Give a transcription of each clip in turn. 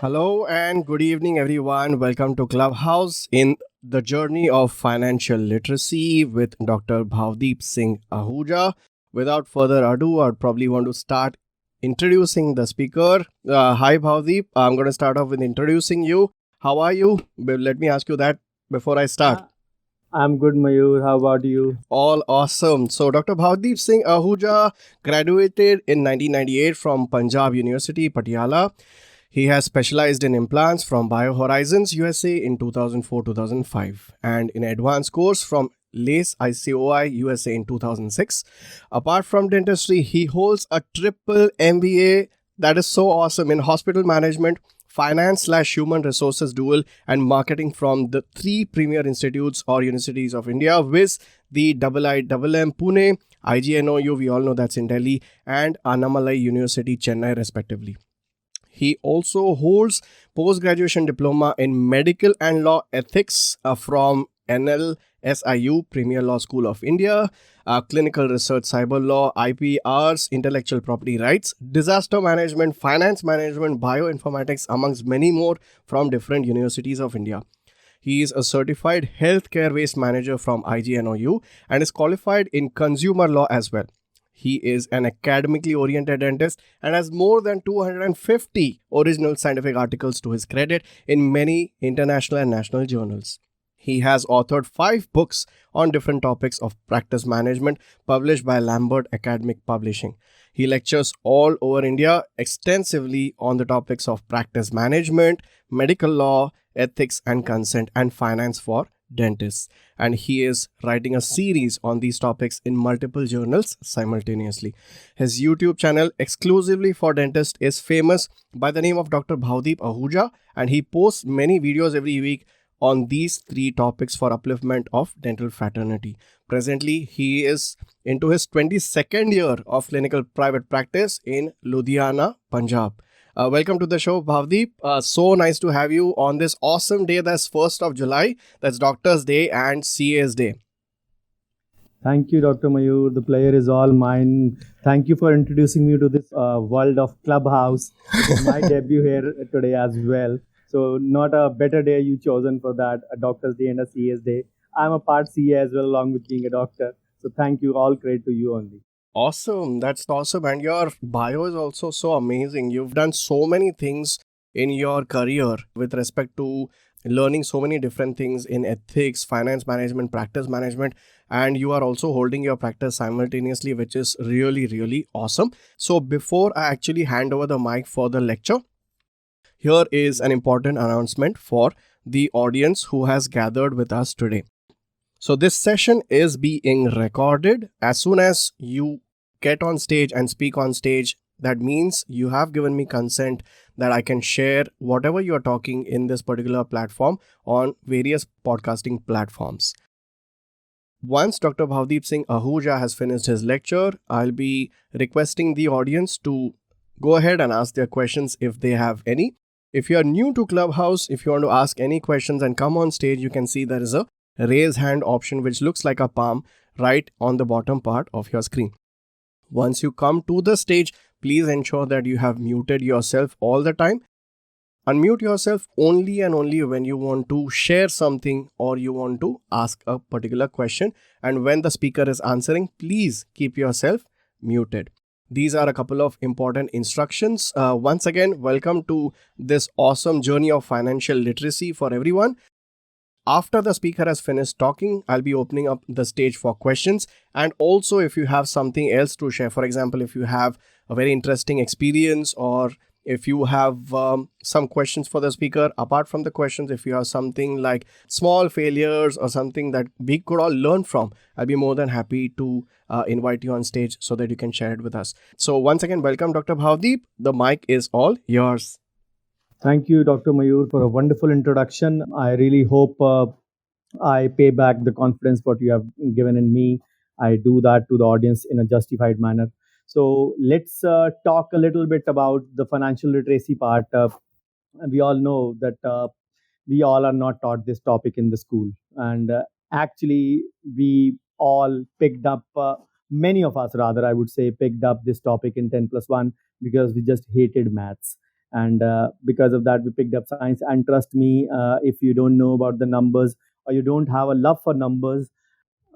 Hello and good evening, everyone. Welcome to Clubhouse in the journey of financial literacy with Dr. Bhavdeep Singh Ahuja. Without further ado, I'd probably want to start introducing the speaker. Hi, Bhavdeep. I'm going to start off with introducing you. How are you? Let me ask you that before I start. Uh, I'm good, Mayur. How about you? All awesome. So, Dr. Bhavdeep Singh Ahuja graduated in 1998 from Punjab University, Patiala. He has specialized in implants from BioHorizons USA in 2004 2005 and in advanced course from LACE ICOI USA in 2006. Apart from dentistry, he holds a triple MBA that is so awesome in hospital management, finance slash human resources dual, and marketing from the three premier institutes or universities of India, viz. The IIMM Pune, IGNOU, we all know that's in Delhi, and Annamalai University, Chennai, respectively. He also holds post-graduation diploma in medical and law ethics from NLSIU, Premier Law School of India, clinical research, cyber law, IPRs, intellectual property rights, disaster management, finance management, bioinformatics, amongst many more from different universities of India. He is a certified healthcare waste manager from IGNOU and is qualified in consumer law as well. He is an academically oriented dentist and has more than 250 original scientific articles to his credit in many international and national journals. He has authored 5 books on different topics of practice management published by Lambert Academic Publishing. He lectures all over India extensively on the topics of practice management, medical law, ethics and consent, and finance for dentists. And he is writing a series on these topics in multiple journals simultaneously. His YouTube channel exclusively for dentists is famous by the name of Dr. Bhavdeep Ahuja, and he posts many videos every week on these three topics for upliftment of dental fraternity. Presently, he is into his 22nd year of clinical private practice in Ludhiana, Punjab. Welcome to the show, Bhavdeep. So nice to have you on this awesome day. That's 1st of July. That's Doctor's Day and CA's Day. Thank you, Dr. Mayur. The player is all mine. Thank you for introducing me to this world of Clubhouse. It is my debut here today as well. So, not a better day you chosen for that, a Doctor's Day and a CA's Day. I'm a part CA as well, along with being a doctor. So, thank you. All credit to you only. Awesome. That's awesome. And your bio is also so amazing. You've done so many things in your career with respect to learning so many different things in ethics, finance management, practice management, and you are also holding your practice simultaneously, which is really, really awesome. So, before I actually hand over the mic for the lecture, here is an important announcement for the audience who has gathered with us today. So, this session is being recorded. As soon as you get on stage and speak on stage, that means you have given me consent that I can share whatever you are talking in this particular platform on various podcasting platforms. Once Dr. Bhavdeep Singh Ahuja has finished his lecture, I'll be requesting the audience to go ahead and ask their questions if they have any. If you are new to Clubhouse, if you want to ask any questions and come on stage, you can see there is a raise hand option which looks like a palm right on the bottom part of your screen. Once you come to the stage, please ensure that you have muted yourself all the time. Unmute yourself only and only when you want to share something or you want to ask a particular question. And when the speaker is answering, please keep yourself muted. These are a couple of important instructions. Once again, welcome to this awesome journey of financial literacy for everyone. After the speaker has finished talking, I'll be opening up the stage for questions. And also, if you have something else to share, for example, if you have a very interesting experience or if you have some questions for the speaker, apart from the questions, if you have something like small failures or something that we could all learn from, I'll be more than happy to invite you on stage so that you can share it with us. So once again, welcome, Dr. Bhavdeep. The mic is all yours. Thank you, Dr. Mayur, for a wonderful introduction. I really hope I pay back the confidence what you have given in me. I do that to the audience in a justified manner. So let's talk a little bit about the financial literacy part. We all know that we all are not taught this topic in the school, and actually, we all picked up. Many of us, rather, I would say, picked up this topic in 10 plus 1 because we just hated maths. And because of that, we picked up science. And trust me, if you don't know about the numbers, or you don't have a love for numbers,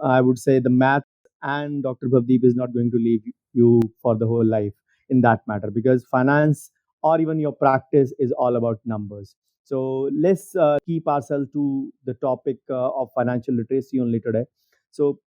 I would say the math and Dr. Bhavdeep is not going to leave you for the whole life in that matter, because finance or even your practice is all about numbers. So let's keep ourselves to the topic of financial literacy only today. So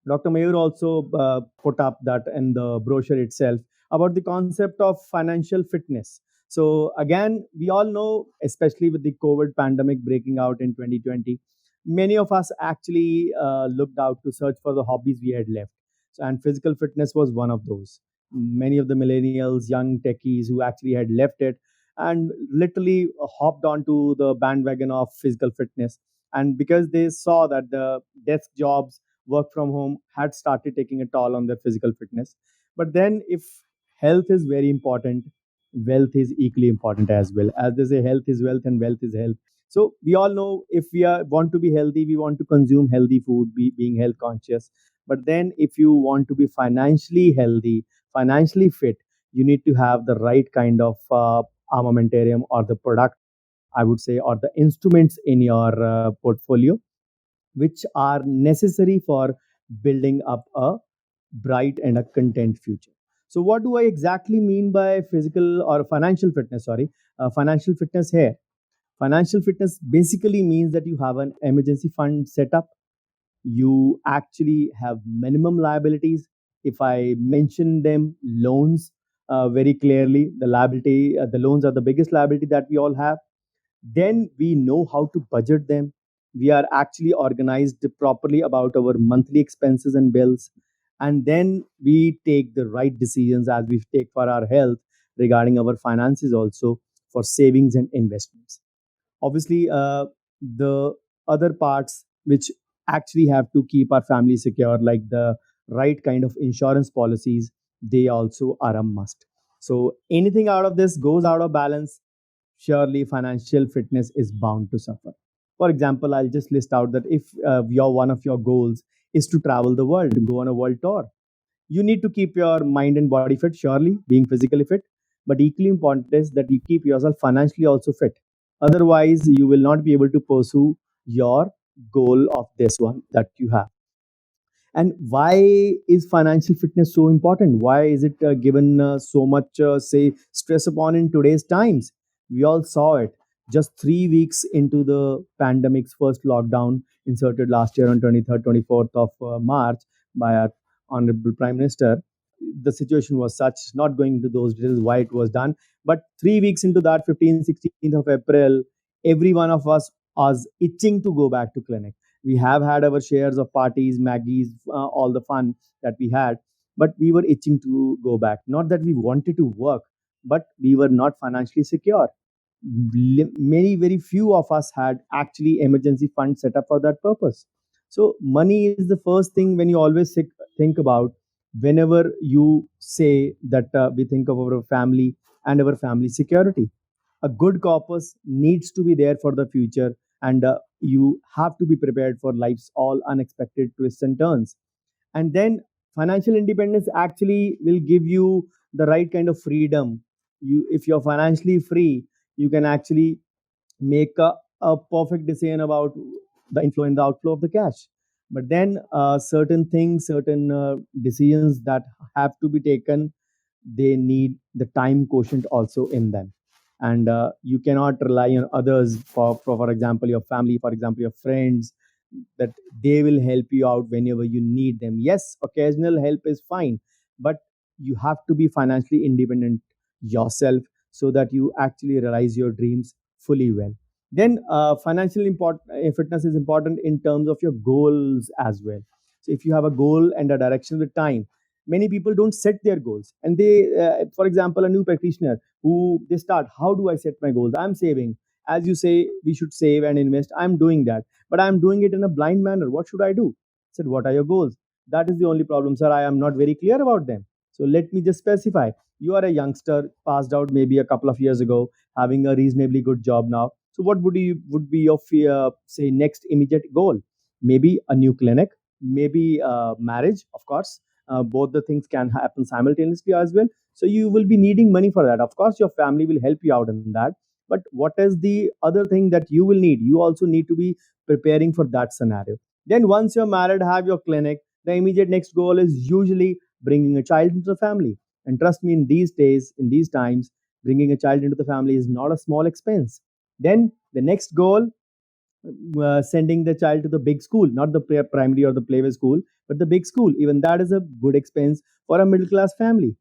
Dr. Mayur also put up that in the brochure itself about the concept of financial fitness. So again, we all know, especially with the COVID pandemic breaking out in 2020, many of us actually looked out to search for the hobbies we had left. So, and physical fitness was one of those. Many of the millennials, young techies who actually had left it and literally hopped onto the bandwagon of physical fitness. And because they saw that the desk jobs, work from home had started taking a toll on their physical fitness. But then, if health is very important, wealth is equally important as well. As they say, health is wealth and wealth is health. So we all know, if want to be healthy, we want to consume healthy food, being health conscious. But then, if you want to be financially healthy, financially fit, you need to have the right kind of armamentarium, or the product, I would say, or the instruments in your portfolio, which are necessary for building up a bright and a content future. So, what do I exactly mean by physical or financial fitness? Sorry, financial fitness here. Financial fitness basically means that you have an emergency fund set up. You actually have minimum liabilities. If I mention them, loans, very clearly, the loans are the biggest liability that we all have. Then we know how to budget them. We are actually organized properly about our monthly expenses and bills. And then we take the right decisions, as we take for our health, regarding our finances, also for savings and investments. Obviously, the other parts which actually have to keep our family secure, like the right kind of insurance policies, they also are a must. So anything out of this goes out of balance, surely financial fitness is bound to suffer. For example, I'll just list out that if your one of your goals is to travel the world, to go on a world tour, you need to keep your mind and body fit, surely, being physically fit. But equally important is that you keep yourself financially also fit. Otherwise, you will not be able to pursue your goal of this one that you have. And why is financial fitness so important? Why is it given so much, say, stress upon in today's times? We all saw it just 3 weeks into the pandemic's first lockdown inserted last year on 23rd, 24th of March by our Honorable Prime Minister. The situation was such, not going into those details why it was done. But 3 weeks into that, 15th, 16th of April, every one of us was itching to go back to clinic. We have had our shares of parties, Maggies, all the fun that we had, but we were itching to go back. Not that we wanted to work, but we were not financially secure. Many, very few of us had actually emergency funds set up for that purpose. So money is the first thing when you always think about, whenever you say that we think of our family and our family security. A good corpus needs to be there for the future, and you have to be prepared for life's all unexpected twists and turns. And then financial independence actually will give you the right kind of freedom. If you're financially free, you can actually make a perfect decision about the inflow and the outflow of the cash. But then certain things, certain decisions that have to be taken, they need the time quotient also in them. And you cannot rely on others, for example, your family, for example, your friends, that they will help you out whenever you need them. Yes, occasional help is fine, but you have to be financially independent yourself, so that you actually realize your dreams fully well. Then fitness is important in terms of your goals as well. So if you have a goal and a direction with time, many people don't set their goals, and they for example, a new practitioner who they start, how do I set my goals? I'm saving, as you say, we should save and invest. I'm doing that, but I'm doing it in a blind manner. What should I do? I said, what are your goals? That is the only problem, sir. I am not very clear about them. So let me just specify. You are a youngster, passed out maybe a couple of years ago, having a reasonably good job now. So what would be your say next immediate goal? Maybe a new clinic, maybe marriage, of course. Both the things can happen simultaneously as well. So you will be needing money for that. Of course your family will help you out in that, but what is the other thing that you will need? You also need to be preparing for that scenario. Then once you're married, have your clinic, the immediate next goal is usually bringing a child into the family. And trust me, in these days, in these times, bringing a child into the family is not a small expense. Then the next goal, sending the child to the big school, not the primary or the playway school, but the big school. Even that is a good expense for a middle class family.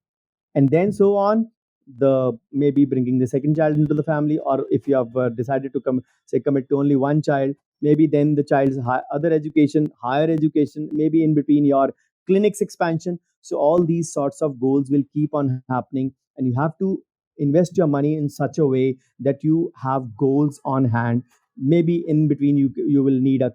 And then so on, the maybe bringing the second child into the family, or if you have decided to commit to only one child, maybe then the child's other education, higher education, maybe in between your clinics expansion. So all these sorts of goals will keep on happening, and you have to invest your money in such a way that you have goals on hand. Maybe in between you will need a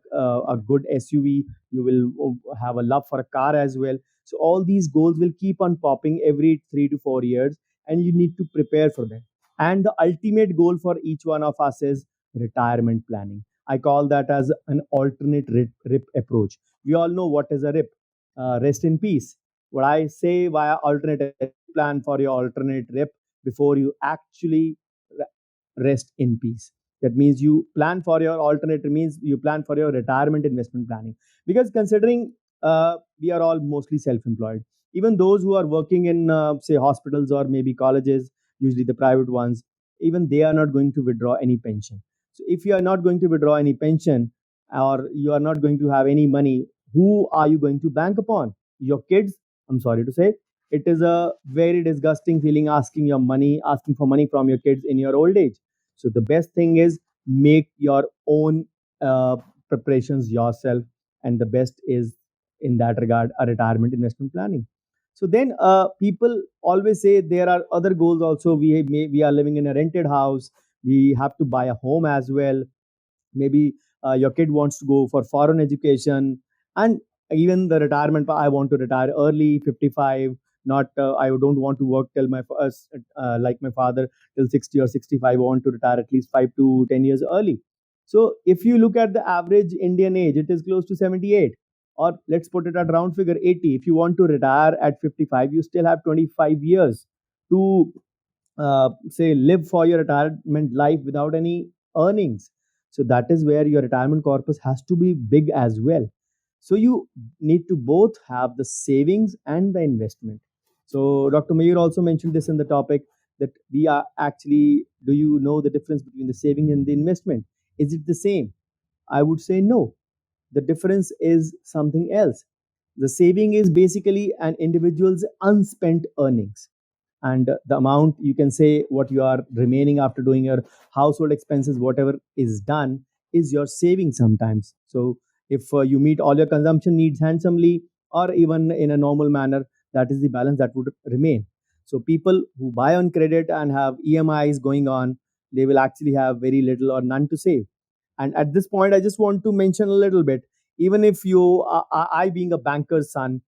good SUV, you will have a love for a car as well. So all these goals will keep on popping every 3 to 4 years, and you need to prepare for them. And the ultimate goal for each one of us is retirement planning. I call that as an alternate RIP approach. We all know what is a RIP, rest in peace. What I say via alternate, plan for your alternate RIP before you actually rest in peace. That means you plan for your alternate, means you plan for your retirement investment planning. Because considering we are all mostly self-employed, even those who are working in say hospitals or maybe colleges, usually the private ones, even they are not going to withdraw any pension. So if you are not going to withdraw any pension, or you are not going to have any money, who are you going to bank upon? Your kids? I'm sorry to say, it is a very disgusting feeling asking for money from your kids in your old age. So the best thing is make your own uh, preparations yourself, and the best is in that regard a retirement investment planning. So then people always say there are other goals also. We are living in a rented house. We have to buy a home as well. Maybe your kid wants to go for foreign education, and even the retirement. I want to retire early, 55. Not I don't want to work till like my father till 60 or 65. I want to retire at least 5 to 10 years early. So if you look at the average Indian age, it is close to 78, or let's put it at round figure 80. If you want to retire at 55, you still have 25 years to say live for your retirement life without any earnings. So that is where your retirement corpus has to be big as well. So you need to both have the savings and the investment. So Dr. Mayur also mentioned this in the topic, that we are actually, do you know the difference between the saving and the investment? Is it the same? I would say no. The difference is something else. The saving is basically an individual's unspent earnings, and the amount, you can say, what you are remaining after doing your household expenses, whatever is done, is your saving sometimes. So if you meet all your consumption needs handsomely, or even in a normal manner, that is the balance that would remain. So people who buy on credit and have EMIs going on, they will actually have very little or none to save. And at this point, I just want to mention a little bit. Even if you, I being a banker's son,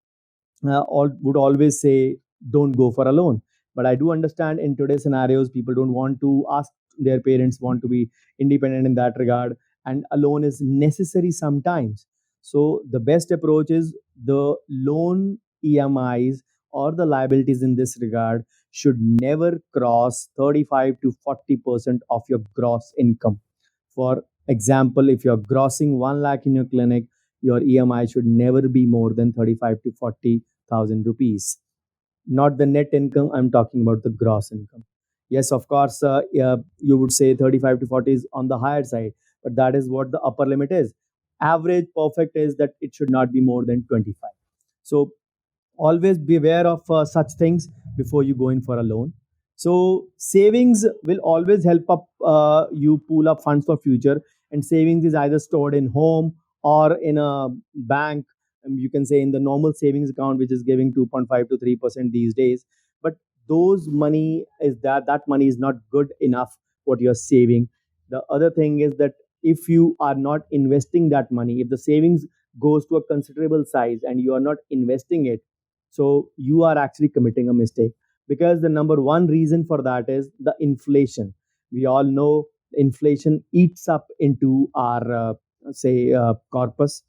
would always say don't go for a loan. But I do understand in today's scenarios, people don't want to ask their parents, want to be independent in that regard, and a loan is necessary sometimes. So the best approach is the loan EMIs or the liabilities in this regard should never cross 35 to 40% of your gross income. For example, if you're grossing 1 lakh in your clinic, your EMI should never be more than 35 to 40,000 rupees. Not the net income, I'm talking about the gross income. Yes, of course, yeah, you would say 35 to 40 is on the higher side, but that is what the upper limit is. Average perfect is that it should not be more than 25. So always beware of such things before you go in for a loan. So savings will always help up you pull up funds for future. And savings is either stored in home or in a bank. You can say in the normal savings account, which is giving 2.5 to 3% these days. But those money is that money is not good enough what you're saving. The other thing is that if you are not investing that money, if the savings goes to a considerable size and you are not investing it, so you are actually committing a mistake, because the number one reason for that is the inflation. We all know inflation eats up into our say corpus.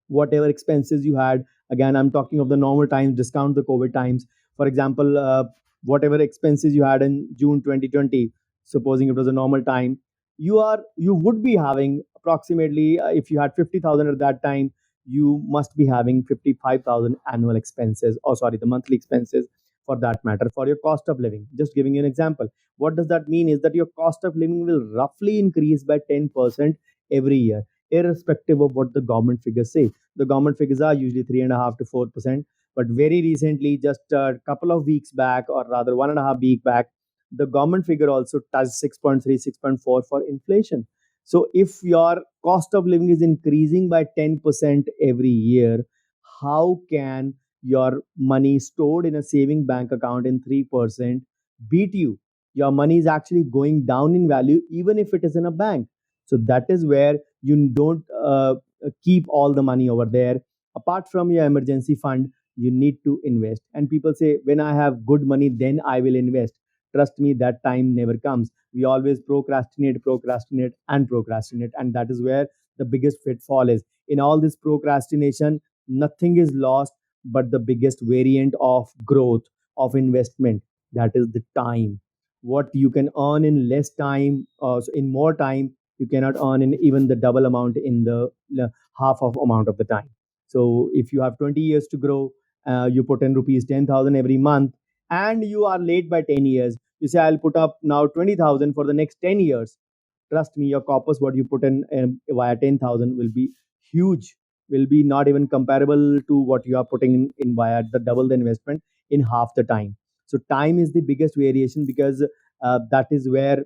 Whatever expenses you had, again I'm talking of the normal times, discount the COVID times. For example, whatever expenses you had in June 2020, supposing it was a normal time, you would be having approximately, if you had 50,000 at that time, you must be having 55,000 annual expenses, or sorry, the monthly expenses for that matter, for your cost of living. Just giving you an example. What does that mean is that your cost of living will roughly increase by 10% every year, irrespective of what the government figures say. The government figures are usually 3.5 to 4%. But very recently, just a couple of weeks back, or rather 1.5 week back, the government figure also touched 6.3, 6.4 for inflation. So if your cost of living is increasing by 10% every year, how can your money stored in a saving bank account in 3% beat you? Your money is actually going down in value, even if it is in a bank. So that is where you don't keep all the money over there. Apart from your emergency fund, you need to invest. And people say, when I have good money, then I will invest. Trust me, that time never comes. We always procrastinate, procrastinate, and procrastinate. And that is where the biggest pitfall is. In all this procrastination, nothing is lost but the biggest variant of growth, of investment, that is the time. What you can earn in less time, so in more time, you cannot earn in even the double amount in the half of amount of the time. So if you have 20 years to grow, you put in rupees 10,000 every month, and you are late by 10 years. You say, I'll put up now 20,000 for the next 10 years. Trust me, your corpus, what you put in via 10,000 will be huge, will be not even comparable to what you are putting in via the double the investment in half the time. So time is the biggest variation, because that is where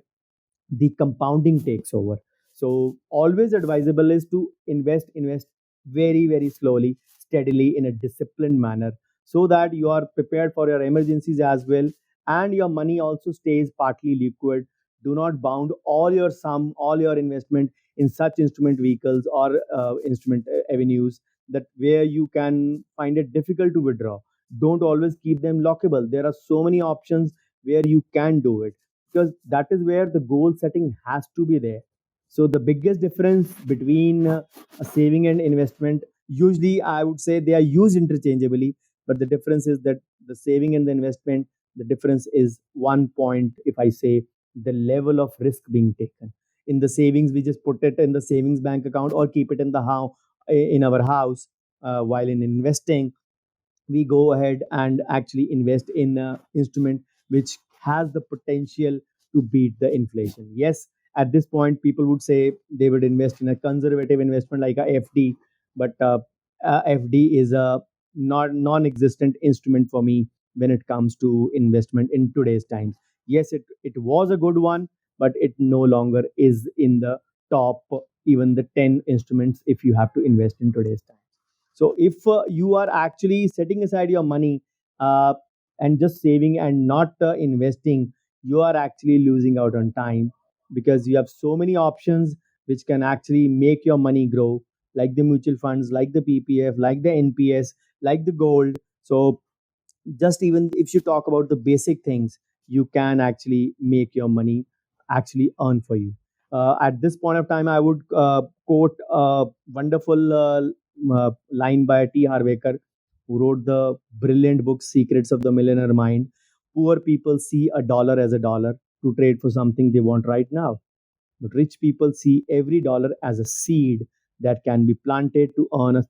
the compounding takes over. So always advisable is to invest very, very slowly, steadily, in a disciplined manner, so that you are prepared for your emergencies as well, and your money also stays partly liquid. Do not bound all your sum, all your investment in such instrument vehicles or instrument avenues that where you can find it difficult to withdraw. Don't always keep them lockable. There are so many options where you can do it, because that is where the goal setting has to be there. So the biggest difference between a saving and investment, usually I would say they are used interchangeably, but the difference is that the saving and the investment, the difference is one point. If I say, the level of risk being taken. In the savings, we just put it in the savings bank account or keep it in the house, in our house. While in investing, we go ahead and actually invest in an instrument which has the potential to beat the inflation. Yes, at this point, people would say they would invest in a conservative investment like a FD, but FD is a not non-existent instrument for me when it comes to investment in today's times. Yes, it was a good one, but it no longer is in the top, even the 10 instruments if you have to invest in today's time. So if you are actually setting aside your money and just saving and not investing, you are actually losing out on time, because you have so many options which can actually make your money grow, like the mutual funds, like the PPF, like the NPS, like the gold. So just even if you talk about the basic things, you can actually make your money actually earn for you. At this point of time, I would quote a wonderful line by T. Harvekar, who wrote the brilliant book Secrets of the Millionaire Mind. Poor people see a dollar as a dollar to trade for something they want right now, but rich people see every dollar as a seed that can be planted to earn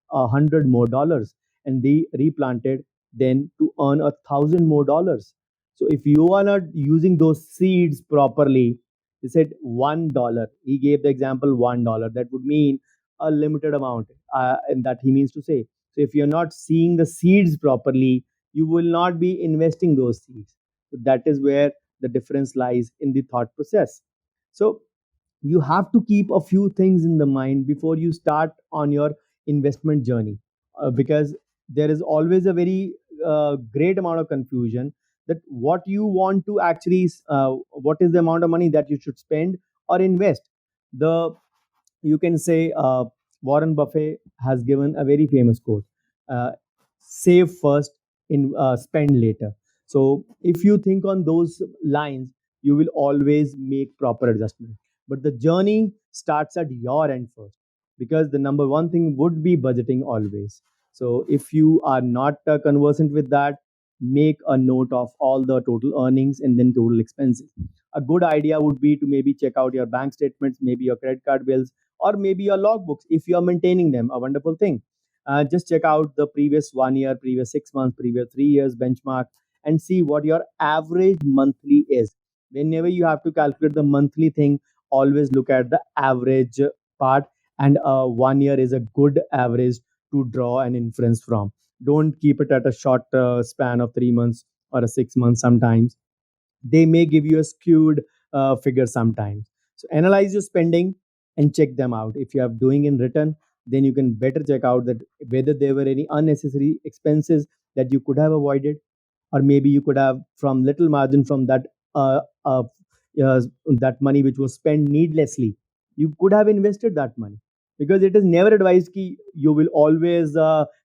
100 more dollars, and they replanted then to earn 1,000 more dollars. So if you are not using those seeds properly, he said $1. He gave the example $1. That would mean a limited amount, and that he means to say. So if you're not seeing the seeds properly, you will not be investing those seeds. So that is where the difference lies in the thought process. So you have to keep a few things in the mind before you start on your investment journey, because there is always a very great amount of confusion that what you want to actually, what is the amount of money that you should spend or invest. The You can say, Warren Buffett has given a very famous quote: uh, "Save first, in spend later." So if you think on those lines, you will always make proper adjustment. But the journey starts at your end first, because the number one thing would be budgeting always. So if you are not conversant with that, make a note of all the total earnings and then total expenses. A good idea would be to maybe check out your bank statements, maybe your credit card bills, or maybe your logbooks if you are maintaining them. A wonderful thing. Just check out the previous 1 year, previous 6 months, previous 3 years benchmark, and see what your average monthly is. Whenever you have to calculate the monthly thing, always look at the average part, and 1 year is a good average to draw an inference from. Don't keep it at a short span of 3 months or a 6 months. Sometimes they may give you a skewed figure sometimes. So analyze your spending and check them out. If you are doing in return, then you can better check out that whether there were any unnecessary expenses that you could have avoided, or maybe you could have from little margin from that uh, uh, that money which was spent needlessly, you could have invested that money. Because it is never advised ki you will always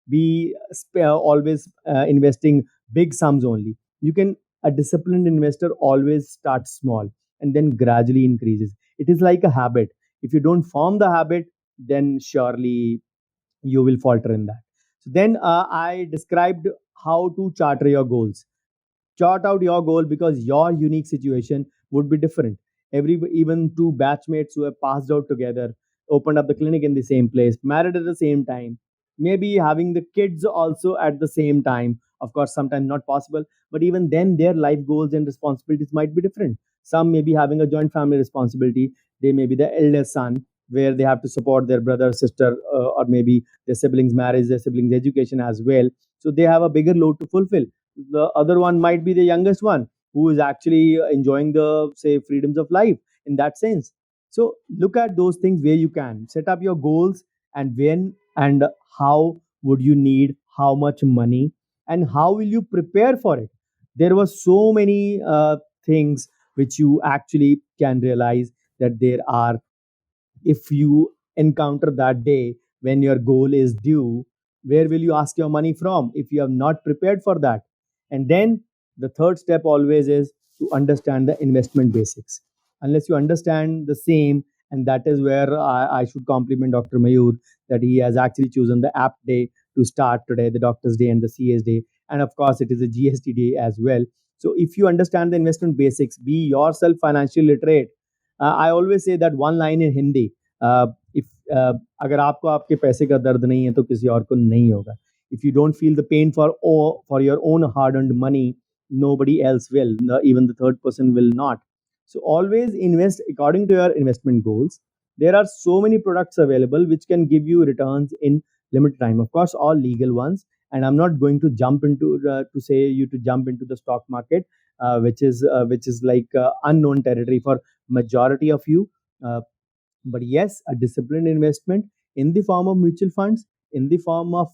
be always investing big sums only. You can, a disciplined investor always starts small and then gradually increases. It is like a habit. If you don't form the habit, then surely you will falter in that. So then I described how to charter your goals. Chart out your goal, because your unique situation would be different. Even two batchmates who have passed out together, opened up the clinic in the same place, married at the same time, maybe having the kids also at the same time. Of course, sometimes not possible, but even then, their life goals and responsibilities might be different. Some may be having a joint family responsibility. They may be the eldest son, where they have to support their brother, sister, or maybe their siblings' marriage, their siblings' education as well. So they have a bigger load to fulfill. The other one might be the youngest one, who is actually enjoying the, say, freedoms of life in that sense. So look at those things where you can set up your goals, and when and how would you need how much money, and how will you prepare for it. There were so many things which you actually can realize that there are. If you encounter that day when your goal is due, where will you ask your money from if you have not prepared for that? And then the third step always is to understand the investment basics. Unless you understand the same, and that is where I should compliment Dr. Mayur, that he has actually chosen the app day to start today, the doctor's day and the CS day. And of course, it is a GST day as well. So if you understand the investment basics, be yourself financially literate. I always say that one line in Hindi, if अगर आपको आपके पैसे का दर्द नहीं है तो किसी और को नहीं होगा. If you don't feel the pain for your own hard earned money, nobody else will. Even the third person will not. So always invest according to your investment goals. There are so many products available which can give you returns in limited time, of course all legal ones. And I'm not going to jump into to say you to jump into the stock market, which is like unknown territory for majority of you. Uh, but yes, a disciplined investment in the form of mutual funds, in the form of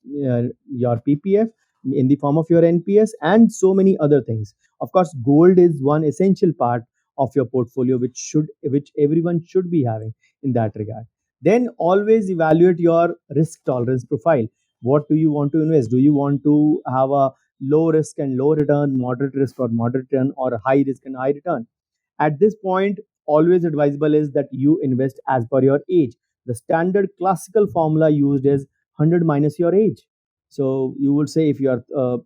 your PPF, in the form of your NPS, and so many other things. Of course, gold is one essential part of your portfolio, which everyone should be having in that regard. Then always evaluate your risk tolerance profile. What do you want to invest? Do you want to have a low risk and low return, moderate risk or moderate return, or a high risk and high return? At this point, always advisable is that you invest as per your age. The standard classical formula used is 100 minus your age. So you would say if you are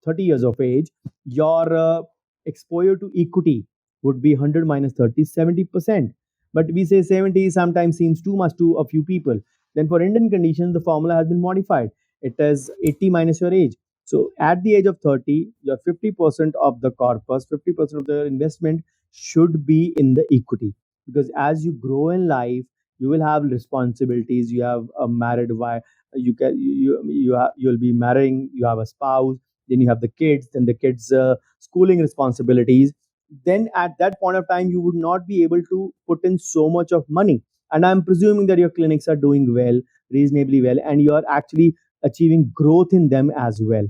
30 years of age, your exposure to equity would be 100 minus 30, 70%. But we say 70 sometimes seems too much to a few people. Then for Indian conditions, the formula has been modified. It is 80 minus your age. So at the age of 30, your 50% of the corpus, 50% of the investment should be in the equity. Because as you grow in life, you will have responsibilities. You have a married wife, you'll be marrying, you have a spouse, then you have the kids, then the kids schooling responsibilities. Then at that point of time, you would not be able to put in so much of money. And I'm presuming that your clinics are doing well, reasonably well, and you are actually achieving growth in them as well.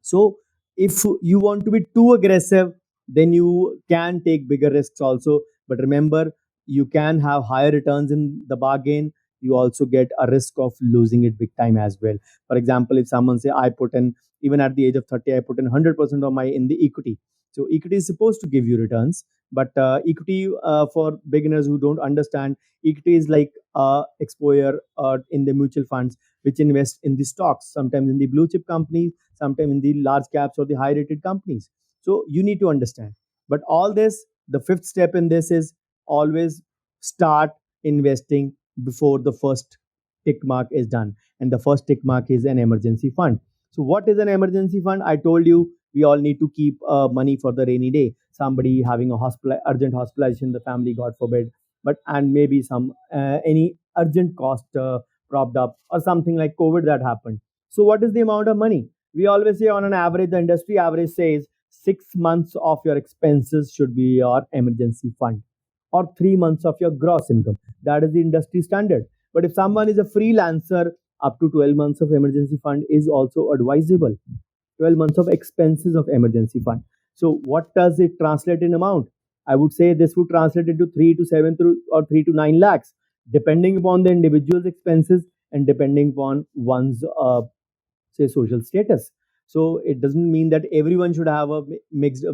So if you want to be too aggressive, then you can take bigger risks also. But remember, you can have higher returns in the bargain. You also get a risk of losing it big time as well. For example, if someone say I put in, even at the age of 30, I put in 100% of my in the equity. So equity is supposed to give you returns, but equity for beginners who don't understand, equity is like exposure in the mutual funds which invest in the stocks, sometimes in the blue chip companies, sometimes in the large caps or the high rated companies. So you need to understand. But all this, the fifth step in this is always start investing before the first tick mark is done. And the first tick mark is an emergency fund. So, what is an emergency fund? I told you we all need to keep money for the rainy day. Somebody having a urgent hospitalization in the family, God forbid, but and maybe some any urgent cost propped up or something like COVID that happened. So, what is the amount of money? We always say on an average, the industry average says 6 months of your expenses should be your emergency fund, or 3 months of your gross income. That is the industry standard. But if someone is a freelancer, up to 12 months of emergency fund is also advisable. 12 months of expenses of emergency fund. So what does it translate in amount? I would say this would translate into 3 to 7 through or 3 to 9 lakhs, depending upon the individual's expenses and depending upon one's say social status. So it doesn't mean that everyone should have a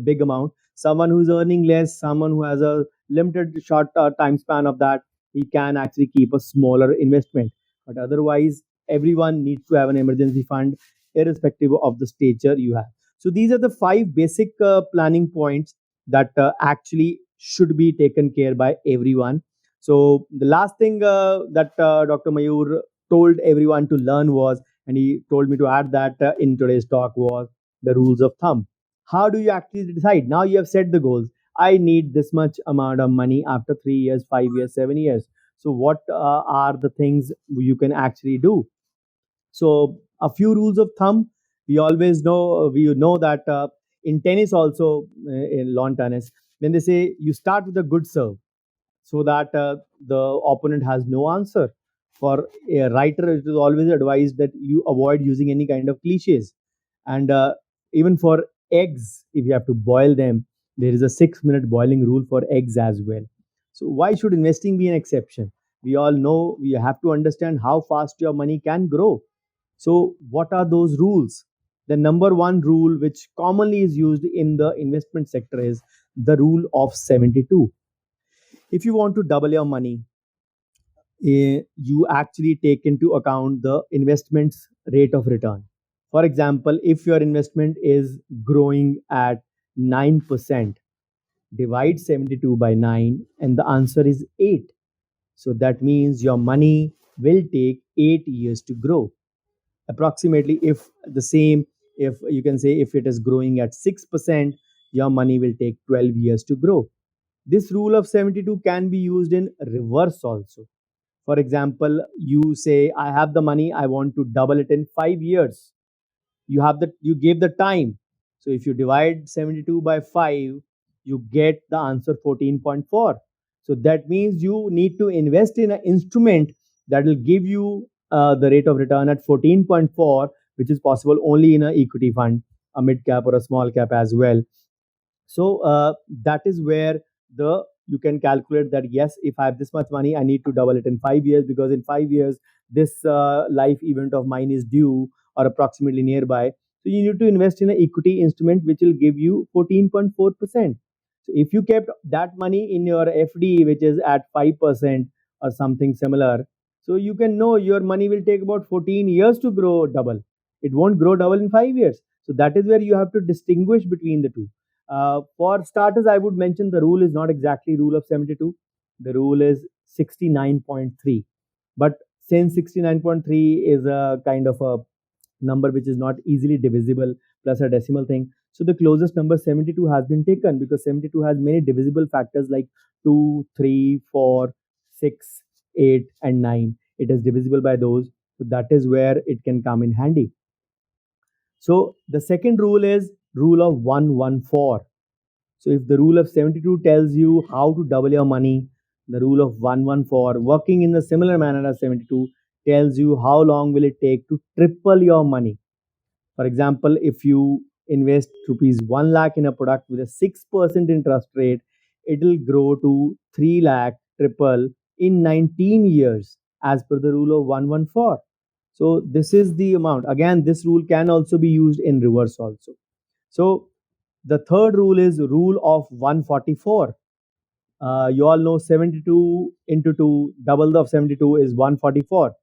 big amount. Someone who's earning less, someone who has a limited short time span of that, he can actually keep a smaller investment. But otherwise, everyone needs to have an emergency fund, irrespective of the stature you have. So these are the five basic planning points that actually should be taken care by everyone. So the last thing that Dr. Mayur told everyone to learn was, and he told me to add that in today's talk, was the rules of thumb. How do you actually decide? Now you have set the goals. I need this much amount of money after 3 years, 5 years, 7 years. So what are the things you can actually do? So a few rules of thumb. We know that in tennis also, in lawn tennis, when they say you start with a good serve, so that the opponent has no answer. For a writer, it is always advised that you avoid using any kind of cliches. And even for eggs, if you have to boil them, there is a 6 minute boiling rule for eggs as well. So, why should investing be an exception? We all know we have to understand how fast your money can grow. So, what are those rules? The number one rule, which commonly is used in the investment sector, is the rule of 72. If you want to double your money, you actually take into account the investment's rate of return. For example, if your investment is growing at 9%, divide 72 by 9, and the answer is 8. So that means your money will take 8 years to grow. Approximately, if you can say, if it is growing at 6%, your money will take 12 years to grow. This rule of 72 can be used in reverse also. For example, you say, I have the money, I want to double it in 5 years. You gave the time. So if you divide 72 by 5, you get the answer 14.4. So that means you need to invest in an instrument that will give you the rate of return at 14.4, which is possible only in an equity fund, a mid cap or a small cap as well. So that is where the you can calculate that, yes, if I have this much money, I need to double it in 5 years, because in 5 years this life event of mine is due or approximately nearby. So you need to invest in an equity instrument which will give you 14.4%. So if you kept that money in your FD, which is at 5% or something similar, so you can know your money will take about 14 years to grow double. It won't grow double in 5 years. So that is where you have to distinguish between the two. For starters, I would mention the rule is not exactly rule of 72. The rule is 69.3. But since 69.3 is a kind of a number which is not easily divisible plus a decimal thing, so the closest number 72 has been taken, because 72 has many divisible factors like 2, 3, 4, 6, 8, and 9. It is divisible by those. So that is where it can come in handy. So the second rule is rule of 114. So if the rule of 72 tells you how to double your money, the rule of 114, working in a similar manner as 72, tells you how long will it take to triple your money. For example, if you invest rupees 1 lakh in a product with a 6% interest rate, it will grow to 3 lakh triple in 19 years as per the rule of 114. So this is the amount. Again, this rule can also be used in reverse also. So the third rule is rule of 144. You all know 72 into 2, double of 72 is 144.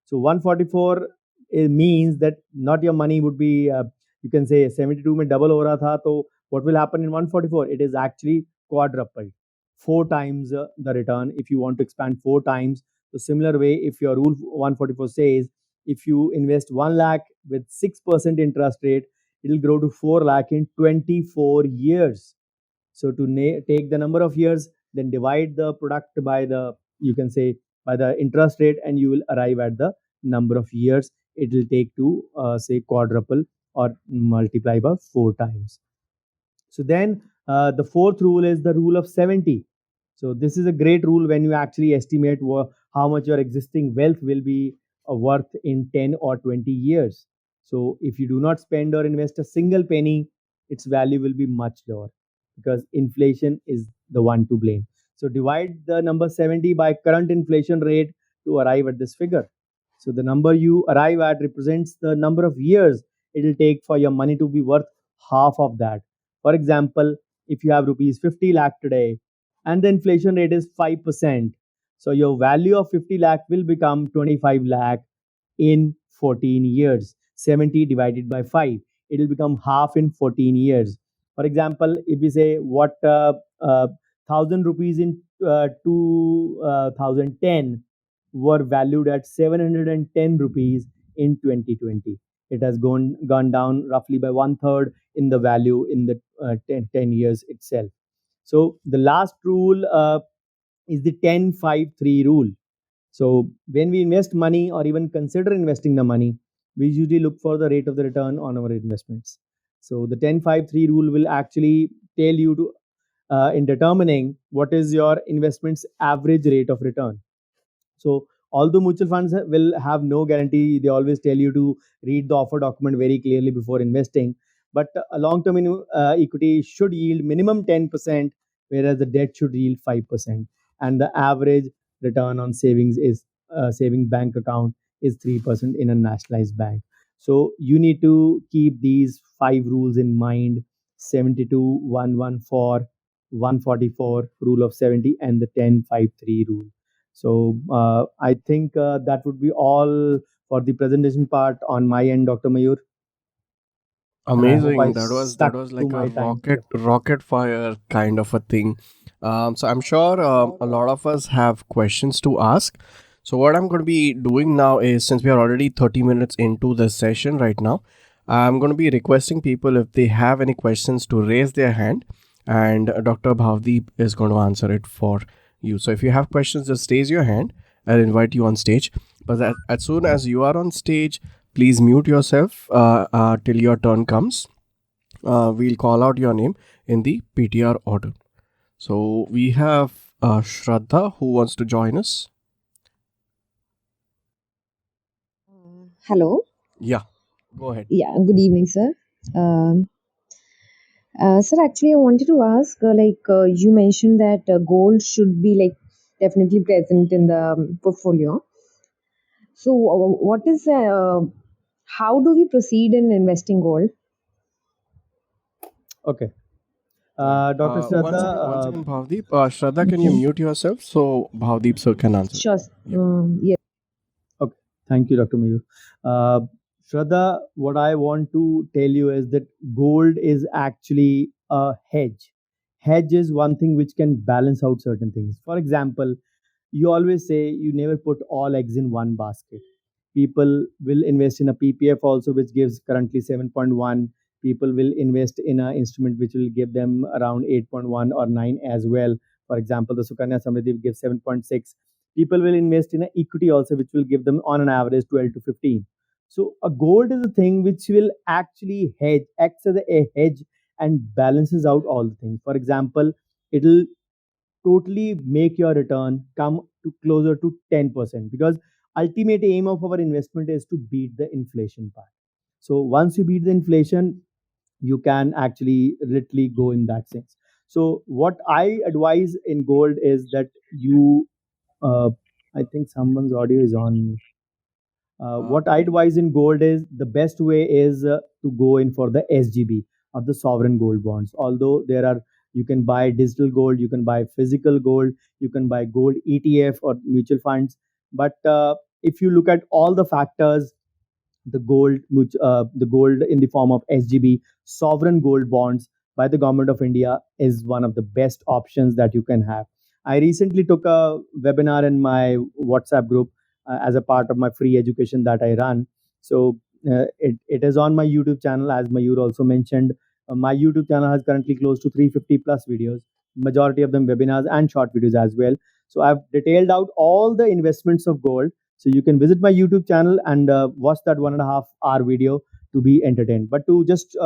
So 144, it means that not your money would be you can say 72 में double हो रहा था, तो what will happen in 144? It is actually quadrupled, four times the return. If you want to expand four times, so similar way, if your rule 144 says if you invest 1 lakh with 6% interest rate, it will grow to 4 lakh in 24 years. So to take the number of years, then divide the product by the, you can say, by the interest rate, and you will arrive at the number of years it will take to say quadruple or multiply by four times. So then the fourth rule is the rule of 70. So this is a great rule when you actually estimate how much your existing wealth will be worth in 10 or 20 years. So if you do not spend or invest a single penny, its value will be much lower because inflation is the one to blame. So divide the number 70 by current inflation rate to arrive at this figure. So the number you arrive at represents the number of years it will take for your money to be worth half of that. For example, if you have rupees 50 lakh today and the inflation rate is 5%, so your value of 50 lakh will become 25 lakh in 14 years. 70 divided by 5, it will become half in 14 years. For example, if we say what 1000 rupees in 2010 were valued at 710 rupees in 2020, it has gone down roughly by one third in the value in the 10 years itself. So the last rule is the 10-5-3 rule. So when we invest money or even consider investing the money, we usually look for the rate of the return on our investments. So the 10-5-3 rule will actually tell you to in determining what is your investment's average rate of return. So although mutual funds will have no guarantee, they always tell you to read the offer document very clearly before investing. But a long-term equity should yield minimum 10%, whereas the debt should yield 5%. And the average return on savings is saving bank account is 3% in a nationalized bank. So you need to keep these five rules in mind: 72, 114, 144, rule of 70, and the 10-5-3 rule. So I think that would be all for the presentation part on my end, Dr. Mayur. And I hope I Amazing. That stuck was to like a my time. rocket fire kind of a thing. So I'm sure a lot of us have questions to ask. So what I'm going to be doing now is, since we are already 30 minutes into the session right now, I'm going to be requesting people, if they have any questions, to raise their hand, and Dr. Bhavdeep is going to answer it for you. So if you have questions, just raise your hand. I'll invite you on stage. But as soon as you are on stage, please mute yourself till your turn comes. We'll call out your name in the PTR order. So we have Shraddha who wants to join us. Hello. Yeah, go ahead. Yeah, good evening, sir. Um, sir, actually, I wanted to ask, you mentioned that gold should be like definitely present in the portfolio. So, what is how do we proceed in investing gold? Okay. Right. Dr. One Shraddha, second, Bhavdeep. Shraddha, can you Okay. mute yourself so Bhavdeep sir can answer? Sure. Yep. Yeah. okay. Thank you, Dr. Mayur. Uh, Shraddha, what I want to tell you is that gold is actually a hedge. Hedge is one thing which can balance out certain things. For example, you always say you never put all eggs in one basket. People will invest in a PPF also, which gives currently 7.1. People will invest in an instrument which will give them around 8.1 or 9 as well. For example, the Sukanya Samriddhi gives 7.6. People will invest in an equity also, which will give them on an average 12 to 15. So a gold is a thing which will actually hedge, acts as a hedge and balances out all the things. For example, it'll totally make your return come to closer to 10%, because ultimate aim of our investment is to beat the inflation part. So once you beat the inflation, you can actually literally go in that sense. So what I advise in gold is that you I think someone's audio is on. Uh, What I advise in gold is the best way is to go in for the SGB or the sovereign gold bonds. Although there are, you can buy digital gold, you can buy physical gold, you can buy gold ETF or mutual funds. But if you look at all the factors, the gold in the form of SGB, sovereign gold bonds by the government of India, is one of the best options that you can have. I recently took a webinar in my WhatsApp group as a part of my free education that I run. So it is on my YouTube channel, as Mayur also mentioned. My YouTube channel has currently close to 350 plus videos, majority of them webinars and short videos as well. So I've detailed out all the investments of gold. So you can visit my YouTube channel and watch that 1.5 hour video to be entertained. But to just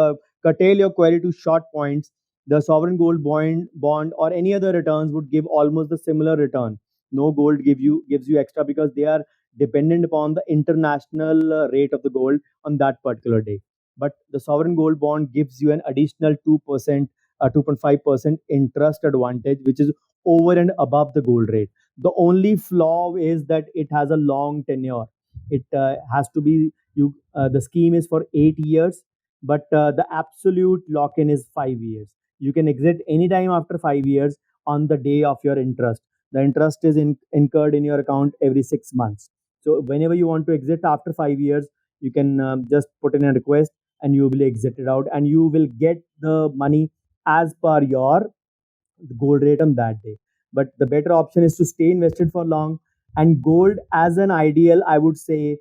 curtail your query to short points, the sovereign gold bond or any other returns would give almost the similar return. No gold gives you extra because they are dependent upon the international rate of the gold on that particular day. But the sovereign gold bond gives you an additional 2%, 2.5% interest advantage, which is over and above the gold rate. The only flaw is that it has a long tenure. It has to be you. The scheme is for 8 years, but the absolute lock-in is 5 years. You can exit anytime after 5 years on the day of your interest. The interest is incurred in your account every 6 months. So whenever you want to exit after 5 years, you can just put in a request and you will be exited out, and you will get the money as per your gold rate on that day. But the better option is to stay invested for long. And gold, as an ideal, I would say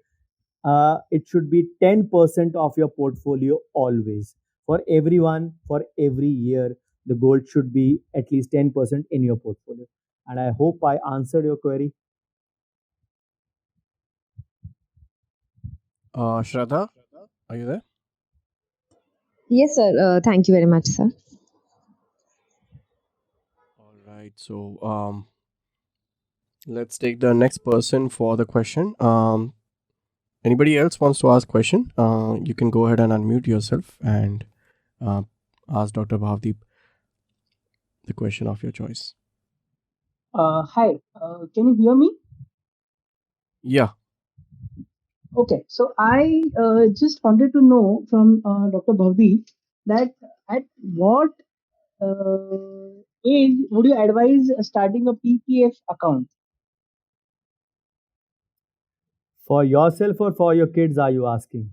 it should be 10% of your portfolio always. For everyone, for every year, the gold should be at least 10% in your portfolio. And I hope I answered your query. Shraddha, are you there? Yes, sir. Thank you very much, sir. All right. So let's take the next person for the question. Anybody else wants to ask question? You can go ahead and unmute yourself and ask Dr. Bhavdeep the question of your choice. Hi, can you hear me? Yeah. Okay, so I just wanted to know from Dr. Bhavdeep that at what age would you advise starting a PPF account? For yourself or for your kids, are you asking?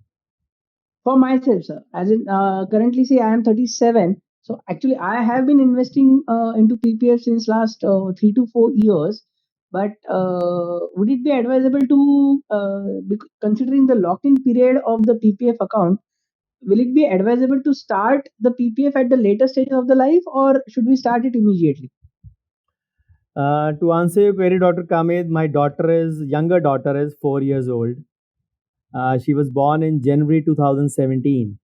For myself, sir. As in, currently, say I am 37. So actually, I have been investing into PPF since last 3 to 4 years. But would it be advisable to, considering the lock-in period of the PPF account, will it be advisable to start the PPF at the later stage of the life, or should we start it immediately? To answer your query, Dr. Kamed, my younger daughter is 4 years old. She was born in January 2017.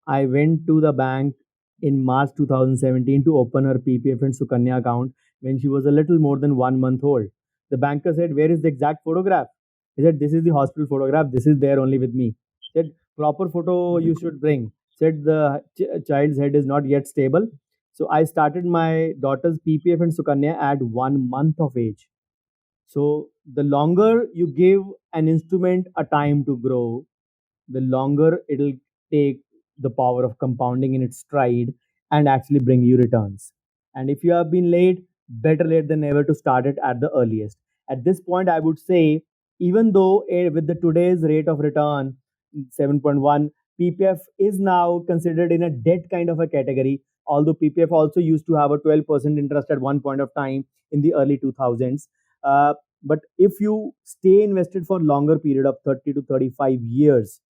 I went to the bank in March 2017 to open her PPF and Sukanya account when she was a little more than 1 month old. The banker said, "Where is the exact photograph?" He said, "This is the hospital photograph. This is there only with me." Said, "Proper photo you should bring." Said, "The child's head is not yet stable." So I started my daughter's PPF and Sukanya at 1 month of age. So the longer you give an instrument a time to grow, the longer it'll take the power of compounding in its stride and actually bring you returns. And if you have been late, better late than never to start it at the earliest. At this point, I would say, even though with the today's rate of return, 7.1, PPF is now considered in a debt kind of a category, although PPF also used to have a 12% interest at one point of time in the early 2000s. But if you stay invested for longer period of 30 to 35 years,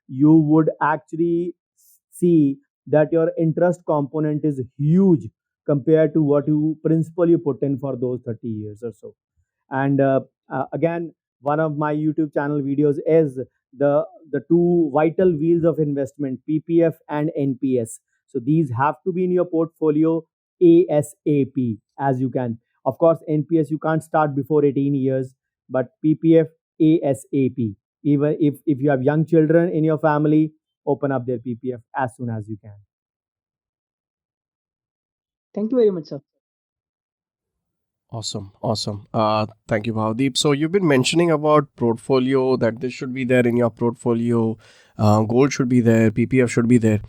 you would actually see that your interest component is huge compared to what you principal you put in for those 30 years or so. And again, one of my YouTube channel videos is the two vital wheels of investment, PPF and NPS. So these have to be in your portfolio ASAP as you can. Of course, NPS you can't start before 18 years, but PPF ASAP. Even if you have young children in your family, open up their PPF as soon as you can. Thank you very much, sir. Awesome. Thank you, Bhavdeep. So you've been mentioning about portfolio, that this should be there in your portfolio. Gold should be there. PPF should be there.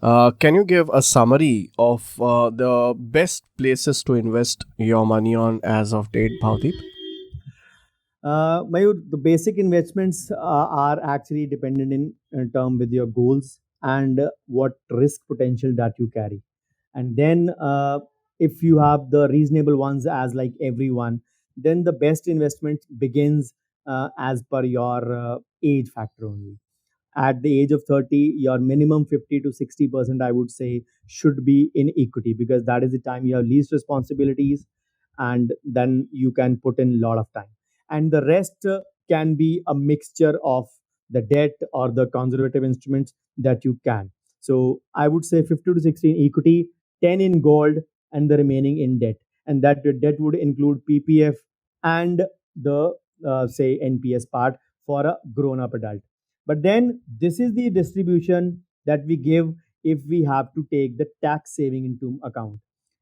Can you give a summary of the best places to invest your money on as of date, Bhavdeep? Mayur, the basic investments are actually dependent in term with your goals and what risk potential that you carry. And then if you have the reasonable ones as like everyone, then the best investment begins as per your age factor only. At the age of 30, your minimum 50 to 60%, I would say, should be in equity, because that is the time you have least responsibilities, and then you can put in a lot of time. And the rest can be a mixture of the debt or the conservative instruments that you can. So I would say 50 to 60 in equity, 10 in gold, and the remaining in debt. And that debt would include PPF and the say NPS part for a grown up adult. But then this is the distribution that we give if we have to take the tax saving into account.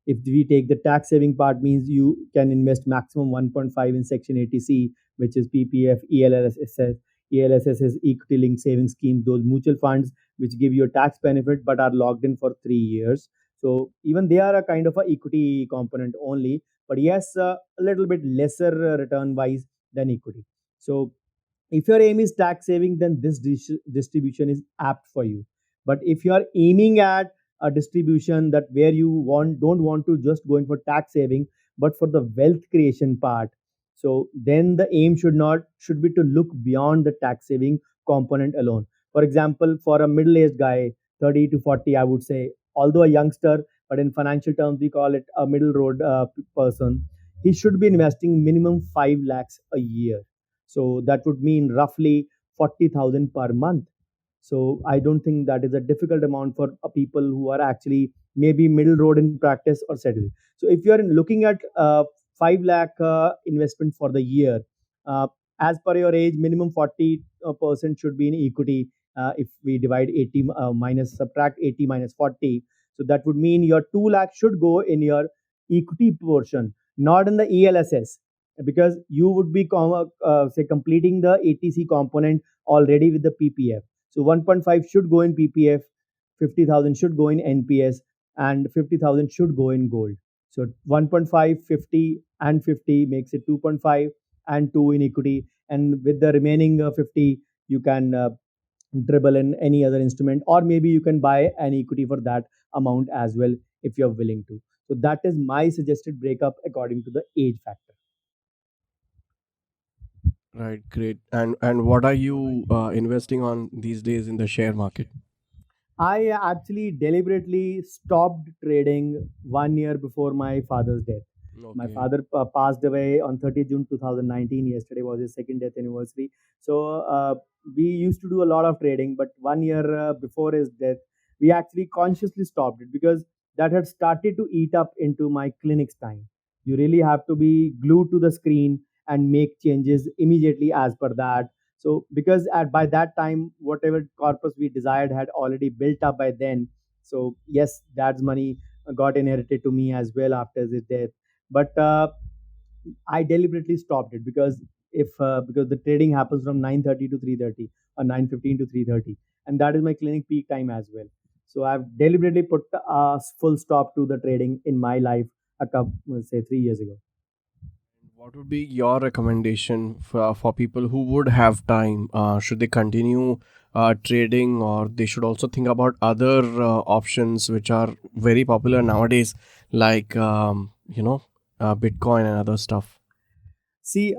If we take the tax saving part, means you can invest maximum 1.5 in section 80C, which is PPF, ELSS. ELSS is equity linked saving scheme, those mutual funds which give you a tax benefit but are locked in for 3 years. So even they are a kind of a equity component only, but yes, a little bit lesser return wise than equity. So if your aim is tax saving, then this distribution is apt for you. But if you are aiming at a distribution that where you don't want to just going for tax saving, but for the wealth creation part, so then the aim should be to look beyond the tax saving component alone. For example, for a middle aged guy, 30 to 40, I would say, although a youngster, but in financial terms we call it a middle road person, he should be investing minimum 5 lakhs a year. So that would mean roughly 40,000 per month. So I don't think that is a difficult amount for people who are actually maybe middle road in practice or settled. So if you are looking at 5 lakh investment for the year, uh, as per your age, minimum 40% should be in equity. If we divide 80 minus subtract 80 minus 40, so that would mean your 2 lakh should go in your equity portion, not in the ELSS, because you would be say completing the ATC component already with the PPF. So 1.5 should go in PPF, 50,000 should go in NPS, and 50,000 should go in gold. So 1.5, 50, and 50 makes it 2.5 and 2 in equity. And with the remaining 50, you can dribble in any other instrument, or maybe you can buy an equity for that amount as well if you're willing to. So that is my suggested breakup according to the age factor. Right, great. And what are you investing on these days in the share market? I actually deliberately stopped trading 1 year before my father's death. My Okay. father passed away on 30th June 2019. Yesterday was his second death anniversary. So we used to do a lot of trading, but 1 year before his death, we actually consciously stopped it because that had started to eat up into my clinic's time. You really have to be glued to the screen and make changes immediately as per that. So because at by that time, whatever corpus we desired had already built up by then. So yes, dad's money got inherited to me as well after his death. But I deliberately stopped it because if because the trading happens from 9:30 to 3:30 or 9:15 to 3:30, and that is my clinic peak time as well. So I've deliberately put a full stop to the trading in my life a couple, say 3 years ago. What would be your recommendation for people who would have time? Should they continue trading, or they should also think about other options which are very popular nowadays, like Bitcoin and other stuff? See,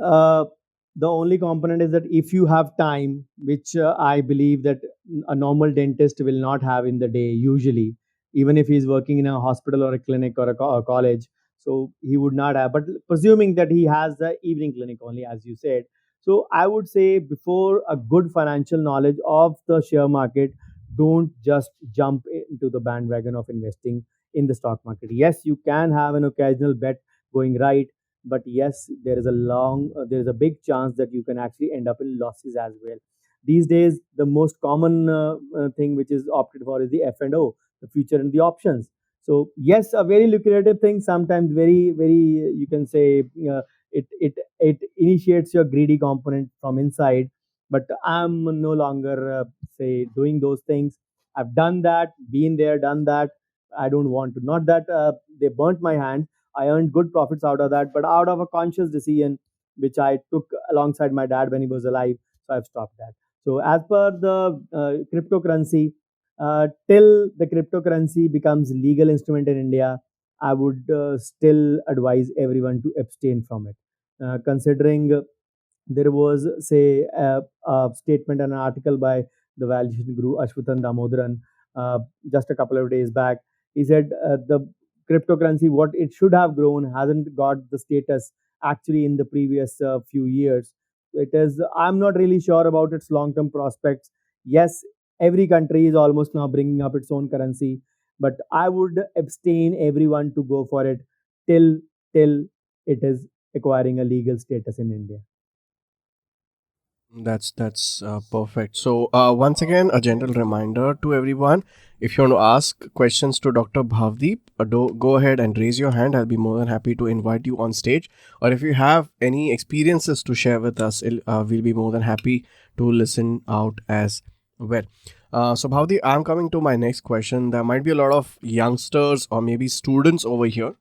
the only component is that if you have time, which I believe that a normal dentist will not have in the day usually, even if he's working in a hospital or a clinic or a college, so he would not have. But presuming that he has the evening clinic only, as you said, so I would say before a good financial knowledge of the share market, don't just jump into the bandwagon of investing in the stock market. Yes, you can have an occasional bet going right, but yes, there is a big chance that you can actually end up in losses as well. These days the most common thing which is opted for is the F&O, the future and the options. So yes, a very lucrative thing, sometimes very you can say it initiates your greedy component from inside, but I'm no longer say doing those things. I've done that, been there, done that. I don't want to, not that they burnt my hand. I earned good profits out of that, but out of a conscious decision, which I took alongside my dad when he was alive. So I've stopped that. So as per the cryptocurrency, till the cryptocurrency becomes legal instrument in India, I would still advise everyone to abstain from it. Considering there was, say, a statement and an article by the valuation guru Ashwatan Damodaran just a couple of days back. He said the cryptocurrency, what it should have grown, hasn't got the status actually in the previous few years. It is. I'm not really sure about its long-term prospects. Yes, every country is almost now bringing up its own currency, but I would abstain everyone to go for it till it is acquiring a legal status in India. That's perfect. So once again, a gentle reminder to everyone: if you want to ask questions to Dr. Bhavdeep, go ahead and raise your hand. I'll be more than happy to invite you on stage. Or if you have any experiences to share with us, we'll be more than happy to listen out as well. So Bhavdeep, I'm coming to my next question. There might be a lot of youngsters or maybe students over here,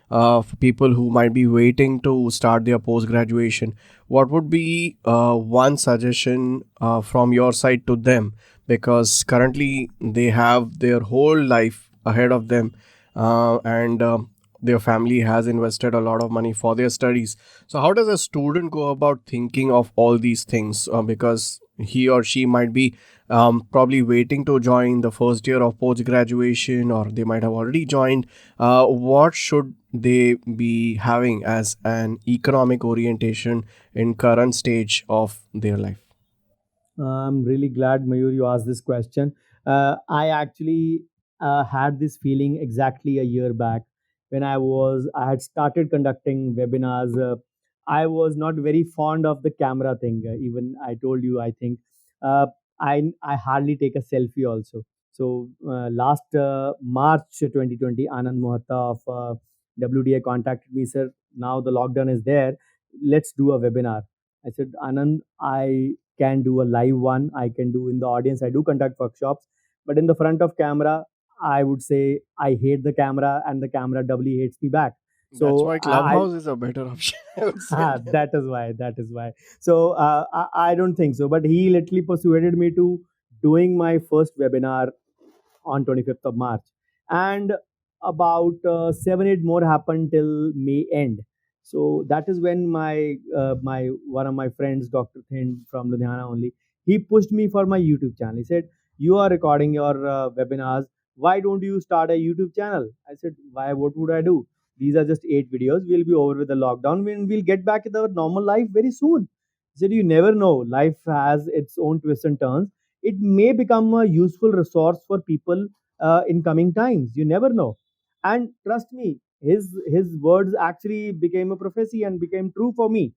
for people who might be waiting to start their post graduation, what would be one suggestion from your side to them? Because currently they have their whole life ahead of them, and their family has invested a lot of money for their studies. So, how does a student go about thinking of all these things? Because he or she might be probably waiting to join the first year of post graduation, or they might have already joined. What should they be having as an economic orientation in current stage of their life? I'm really glad, Mayur, you asked this question. I actually had this feeling exactly a year back when I had started conducting webinars. I was not very fond of the camera thing. Even I told you, I think uh, I hardly take a selfie also. So last March 2020, Anand Mohatta of WDI contacted me, sir. Now the lockdown is there. Let's do a webinar. I said, Anand, I can do a live one. I can do in the audience. I do conduct workshops, but in the front of camera, I would say I hate the camera, and the camera doubly hates me back. That's So why Clubhouse is a better option, I would say. that is why. That is why. So I don't think so. But he literally persuaded me to doing my first webinar on 25th of March. And about 7, 8 more happened till May end. So that is when my one of my friends, Dr. Thind from Ludhiana only, he pushed me for my YouTube channel. He said, "You are recording your webinars. Why don't you start a YouTube channel?" I said, "Why? What would I do? These are just 8 videos. We'll be over with the lockdown. We'll get back to our normal life very soon." He said, "You never know. Life has its own twists and turns. It may become a useful resource for people in coming times. You never know." And trust me, his words actually became a prophecy and became true for me.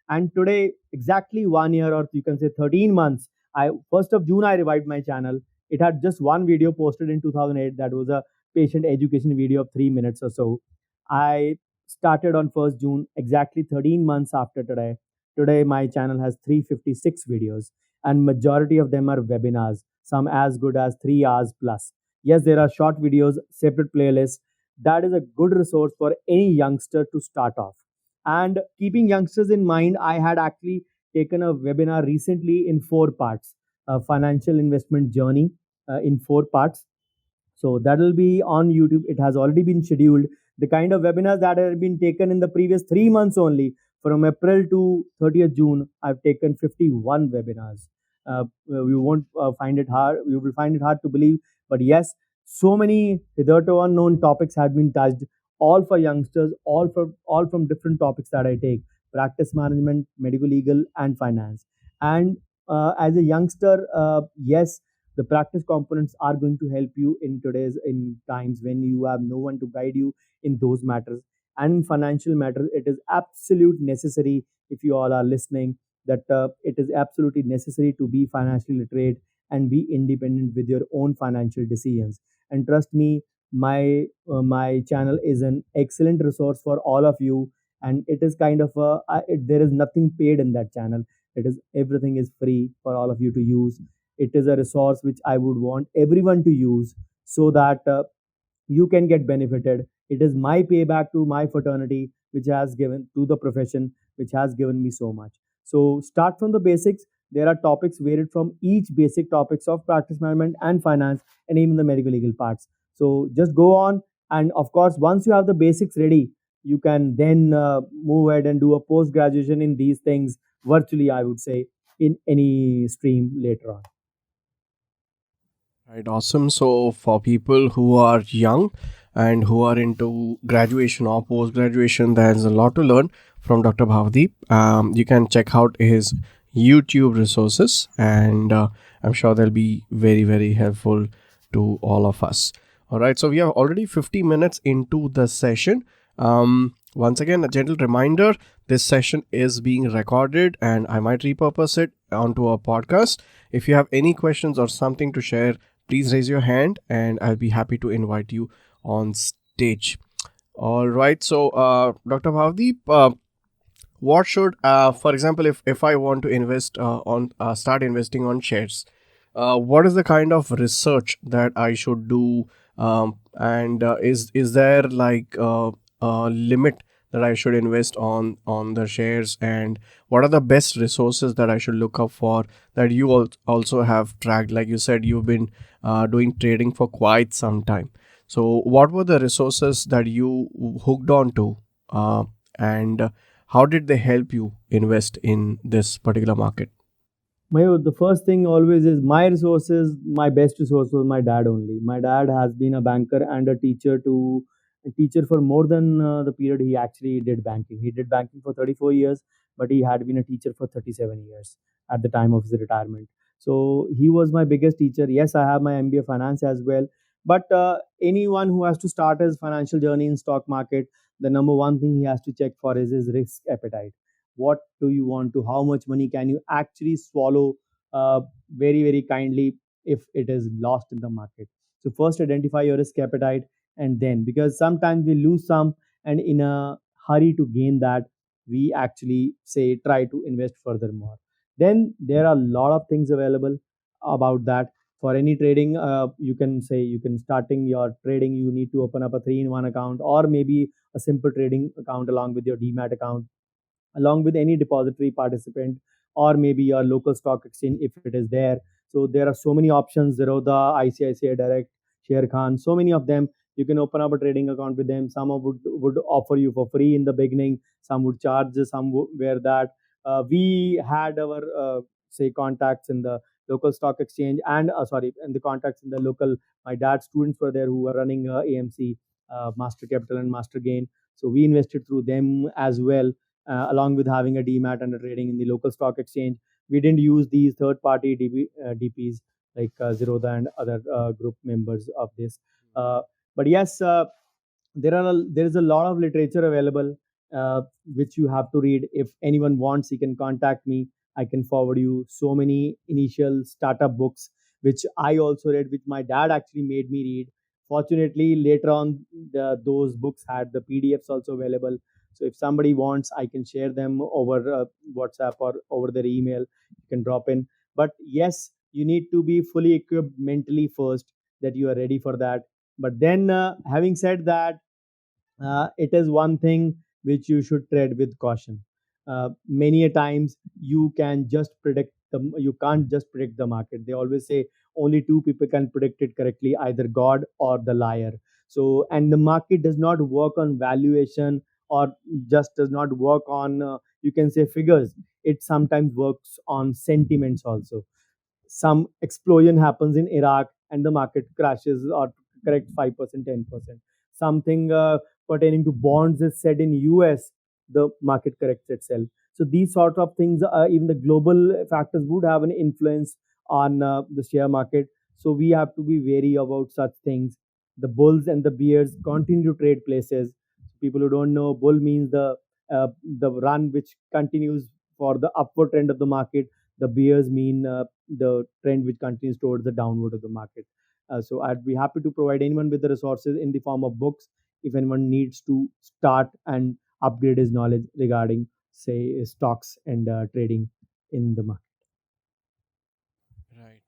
And today, exactly 1 year, or you can say 13 months, I 1st of June I revived my channel. It had just one video posted in 2008. That was a patient education video of 3 minutes or so. I started on 1st June, exactly 13 months after today. Today my channel has 356 videos, and majority of them are webinars, some as good as 3 hours plus. Yes, there are short videos, separate playlists. That is a good resource for any youngster to start off. And keeping youngsters in mind, I had actually taken a webinar recently in 4 parts, a financial investment journey in 4 parts. So that will be on YouTube. It has already been scheduled. The kind of webinars that have been taken in the previous 3 months only, from April to 30th June, I've taken 51 webinars. You won't find it hard. You will find it hard to believe, but yes, so many hitherto unknown topics have been touched. All for youngsters, all from different topics that I take: practice management, medical, legal, and finance. And as a youngster, yes, the practice components are going to help you in times when you have no one to guide you in those matters. And in financial matters, it is absolute necessary, if you all are listening, that it is absolutely necessary to be financially literate and be independent with your own financial decisions. And trust me, my channel is an excellent resource for all of you. And it is kind of there is nothing paid in that channel. It is everything is free for all of you to use. It is a resource which I would want everyone to use, so that you can get benefited. It is my payback to my fraternity which has given to the profession, which has given me so much. So start from the basics. There are topics varied from each basic topics of practice management and finance and even the medical legal parts. So just go on, and of course, once you have the basics ready, you can then move ahead and do a post graduation in these things virtually, I would say, in any stream later on. Right, awesome. So, for people who are young and who are into graduation or post graduation, there's a lot to learn from Dr. Bhavdeep. You can check out his YouTube resources, and I'm sure they'll be very, very helpful to all of us. All right, so we are already 50 minutes into the session. Once again, a gentle reminder, this session is being recorded and I might repurpose it onto a podcast. If you have any questions or something to share, please raise your hand and I'll be happy to invite you on stage. All right. So, Dr. Bhavdeep, what should, for example, if I want to invest on start investing on shares, what is the kind of research that I should do? And is there like a limit that I should invest on the shares, and what are the best resources that I should look up for that you also have tracked? Like you said, you've been doing trading for quite some time. So, what were the resources that you hooked on to, and how did they help you invest in this particular market? Mayur, the first thing always is my resources. My best resource was my dad only. My dad has been a banker and a teacher for more than the period he actually did banking. He did banking for 34 years, but he had been a teacher for 37 years at the time of his retirement. So he was my biggest teacher. Yes, I have my MBA finance as well. But anyone who has to start his financial journey in stock market, the number one thing he has to check for is his risk appetite. What do you want to, how much money can you actually swallow very kindly if it is lost in the market. So first identify your risk appetite, and then, because sometimes we lose some, and in a hurry to gain that, we actually say try to invest furthermore. Then there are a lot of things available about that. For any trading, you can say, you can starting your trading, you need to open up a 3-in-1 account, or maybe a simple trading account along with your demat account, along with any depository participant, or maybe your local stock exchange if it is there. So there are so many options: Zerodha, ICICI Direct, Sharekhan, so many of them. You can open up a trading account with them. Some of would offer you for free in the beginning, some would charge, some where that we had our say contacts in the local stock exchange, and sorry, and the contacts in the local, my dad's students were there who were running AMC, Master Capital and Master Gain. So we invested through them as well, along with having a demat and a trading in the local stock exchange. We didn't use these third party DPs like Zerodha and other group members of this. But yes, there is a lot of literature available which you have to read. If anyone wants, he can contact me. I can forward you so many initial startup books which I also read, which my dad actually made me read. Fortunately, later on, those books had the PDFs also available. So if somebody wants, I can share them over WhatsApp or over their email. You can drop in. But yes, you need to be fully equipped mentally first, that you are ready for that. But then, having said that, it is one thing which you should tread with caution. Many a times you can't just predict the market. They always say only two people can predict it correctly, either God or the liar. So, and the market does not work on valuation, or just does not work on you can say figures. It sometimes works on sentiments also. Some explosion happens in Iraq and the market crashes or correct 5%, 10%. Something pertaining to bonds is said in US, the market corrects itself. So these sort of things, even the global factors would have an influence on the share market. So we have to be wary about such things. The bulls and the bears continue to trade places. People who don't know, bull means the run which continues for the upward trend of the market. The bears mean the trend which continues towards the downward of the market. So I'd be happy to provide anyone with the resources in the form of books if anyone needs to start and upgrade his knowledge regarding, say, stocks and trading in the market. Right,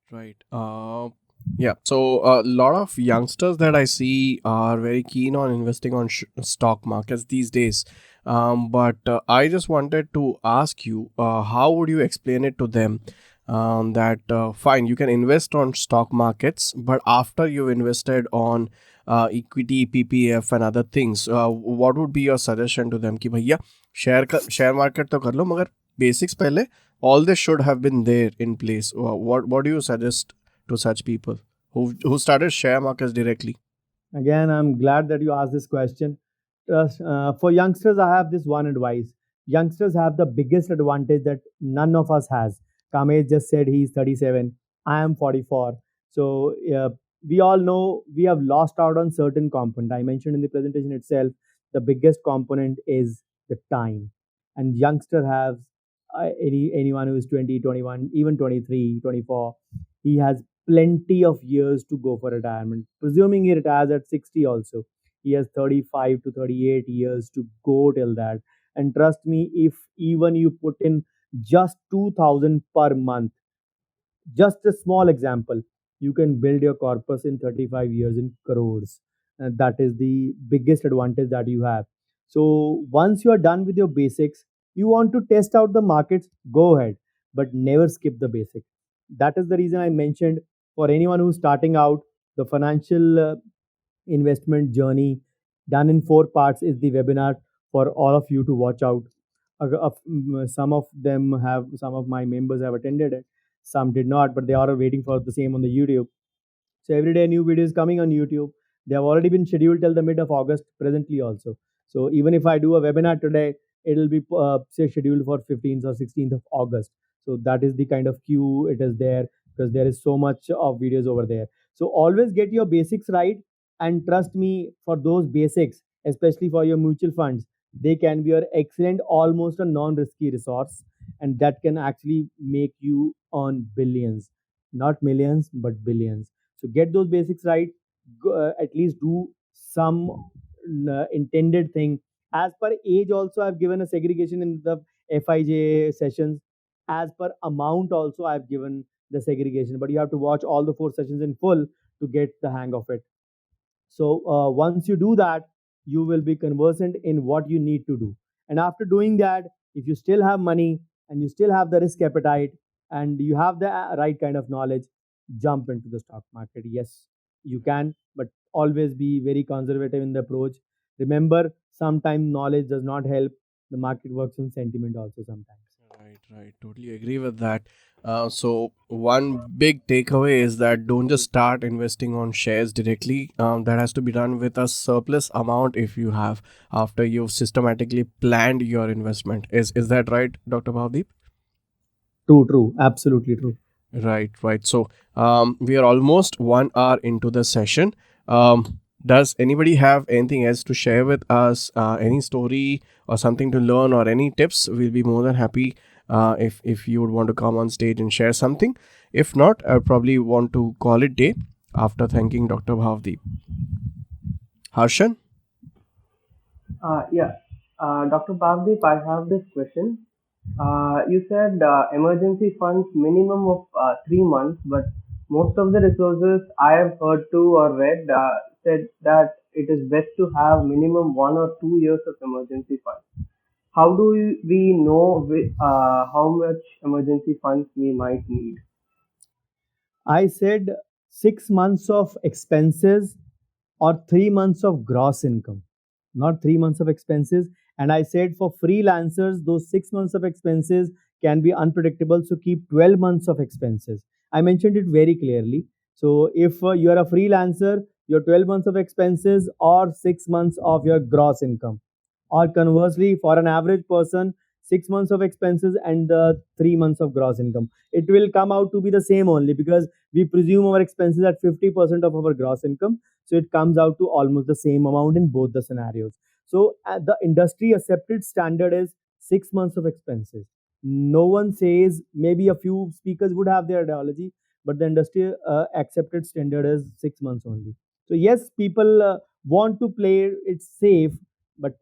right. Yeah. So a lot of youngsters that I see are very keen on investing on stock markets these days. But I just wanted to ask you, how would you explain it to them? That fine, you can invest on stock markets, but after you've invested on equity, PPF, and other things, what would be your suggestion to them? कि भैया share market तो कर लो, मगर basics पहले all this should have been there in place. What do you suggest to such people who started share markets directly? Again, I'm glad that you asked this question. For youngsters, I have this one advice. Youngsters have the biggest advantage that none of us has. Kamesh just said he's 37. I am 44. So we all know we have lost out on certain component. I mentioned in the presentation itself, the biggest component is the time. And youngster have anyone who is 20, 21, even 23, 24, he has plenty of years to go for retirement. Presuming he retires at 60 also, he has 35 to 38 years to go till that. And trust me, if even you put in just 2000 per month, just a small example, you can build your corpus in 35 years in crores. And that is the biggest advantage that you have. So once you are done with your basics, you want to test out the markets, go ahead, but never skip the basics. That is the reason I mentioned, for anyone who's starting out, the financial investment journey done in 4 parts is the webinar for all of you to watch out. Some of them have, some of my members have attended it, some did not, but they are waiting for the same on the YouTube. So every day new videos coming on YouTube. They have already been scheduled till the mid of August presently also. So even if I do a webinar today, it'll be say scheduled for 15th or 16th of August. So that is the kind of queue it is there, because there is so much of videos over there. So always get your basics right, and trust me, for those basics, especially for your mutual funds, they can be your excellent, almost a non-risky resource, and that can actually make you earn billions, not millions but billions. So get those basics right. At least do some intended thing. As per age, also I've given a segregation in the FIJ sessions. As per amount, also I've given the segregation. But you have to watch all the 4 sessions in full to get the hang of it. So once you do that, you will be conversant in what you need to do. And after doing that, if you still have money and you still have the risk appetite and you have the right kind of knowledge, jump into the stock market. Yes, you can, but always be very conservative in the approach. Remember, sometimes knowledge does not help. The market works on sentiment also sometimes. Right. Totally agree with that. So one big takeaway is that don't just start investing on shares directly. That has to be done with a surplus amount if you have, after you've systematically planned your investment. Is that right, Dr. Bhavdeep? True, absolutely true. Right. So we are almost 1 hour into the session. Does anybody have anything else to share with us? Any story or something to learn or any tips? We'll be more than happy if you would want to come on stage and share something. If not, I probably want to call it day after thanking Dr. Bhavdeep. Harshan? Yeah, Dr. Bhavdeep, I have this question. You said emergency funds minimum of 3 months, but most of the resources I have heard to or read said that it is best to have minimum 1 or 2 years of emergency funds. How do we know how much emergency funds we might need? I said 6 months of expenses or 3 months of gross income, not 3 months of expenses. And I said for freelancers, those 6 months of expenses can be unpredictable. So keep 12 months of expenses. I mentioned it very clearly. So if you are a freelancer, your 12 months of expenses or 6 months of your gross income. Or conversely, for an average person, 6 months of expenses and 3 months of gross income. It will come out to be the same only, because we presume our expenses at 50% of our gross income. So it comes out to almost the same amount in both the scenarios. So the industry accepted standard is 6 months of expenses. No one says, maybe a few speakers would have their ideology, but the industry accepted standard is 6 months only. So yes, people want to play it safe, but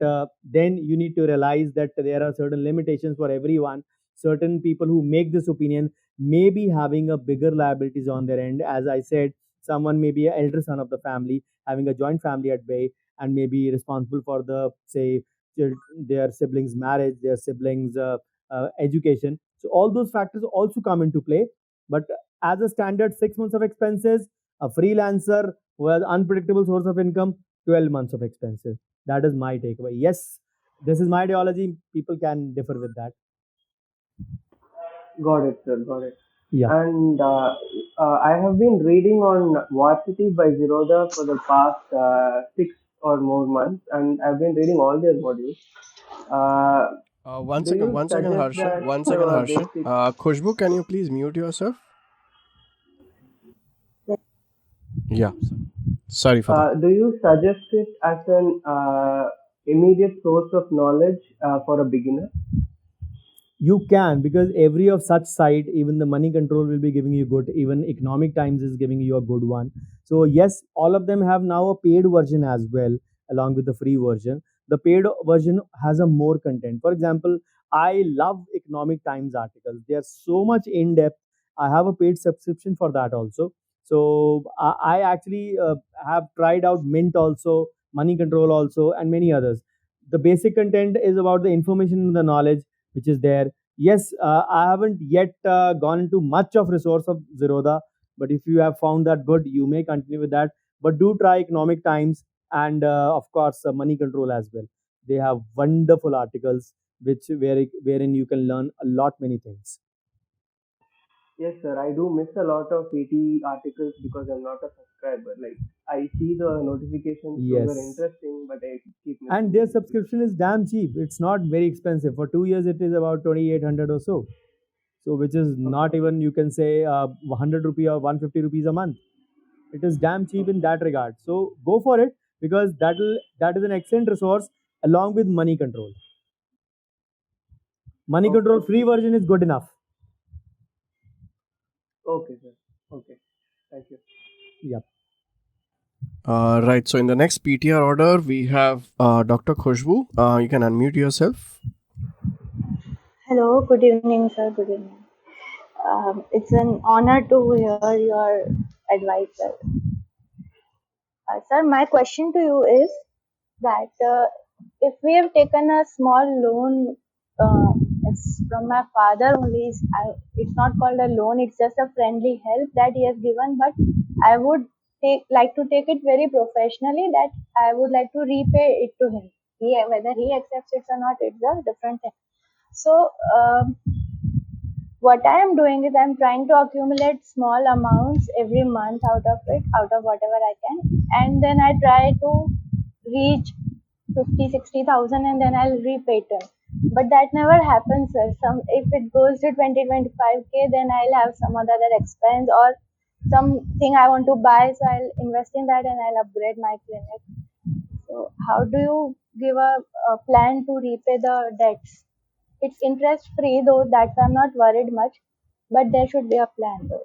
then you need to realize that there are certain limitations for everyone. Certain people who make this opinion may be having a bigger liabilities on their end. As I said, someone may be an elder son of the family, having a joint family at bay, and may be responsible for the, say, their siblings' marriage, their siblings' education. So all those factors also come into play. But as a standard, 6 months of expenses, a freelancer who has unpredictable source of income, 12 months of expenses. That is my takeaway. Yes, this is my ideology. People can differ with that. Got it, sir. Got it. Yeah. And I have been reading on Varsity by Zerodha for the past 6 or more months, and I've been reading all their modules. Uh, One do second, you one second, suggest Harshit. that One second, Harshit. basic? Khushbu, can you please mute yourself? Yeah. Sorry for that. Do you suggest it as an immediate source of knowledge for a beginner? You can, because every of such site, even the money control will be giving you good, even economic times is giving you a good one. So yes, all of them have now a paid version as well, along with the free version. The paid version has a more content. For example, I love economic times articles. They are so much in depth. I have a paid subscription for that also. So I actually have tried out Mint also, money control also, and many others. The basic content is about the information and the knowledge which is there. Yes, I haven't yet gone into much of resource of Zerodha, but if you have found that good, you may continue with that. But do try Economic Times and of course Money Control as well. They have wonderful articles wherein you can learn a lot many things. Yes, sir. I do miss a lot of PT articles because I'm not a subscriber. Like I see the notifications; those are Yes. interesting, but I keep And missing their them. subscription is damn cheap. It's not very expensive. For 2 years, it is about 2,800 or so. So, which is not Okay. even, you can say, 100 rupee or 150 rupees a month. It is damn cheap in Okay. that regard. So go for it, because that is an excellent resource along with money control. Money control Okay. free version is good enough. Okay, sir. Okay. Thank you. Yeah. Right. So in the next PTR order, we have Dr. Khushbu. You can unmute yourself. Hello, good evening, sir. Good evening. It's an honor to hear your advice, sir. Sir, my question to you is that if we have taken a small loan, it's from my father only. It's not called a loan. It's just a friendly help that he has given. But I would like to take it very professionally. That I would like to repay it to him. Whether he accepts it or not, it's a different thing. So. What I am doing is I'm trying to accumulate small amounts every month out of it, out of whatever I can, and then I try to reach 50, 60,000, and then I'll repay them. But that never happens, sir. If it goes to 20, 25k, then I'll have some other expense or something I want to buy, so I'll invest in that and I'll upgrade my clinic. So how do you give a plan to repay the debts? It's interest free though, that's I'm not worried much, but there should be a plan though.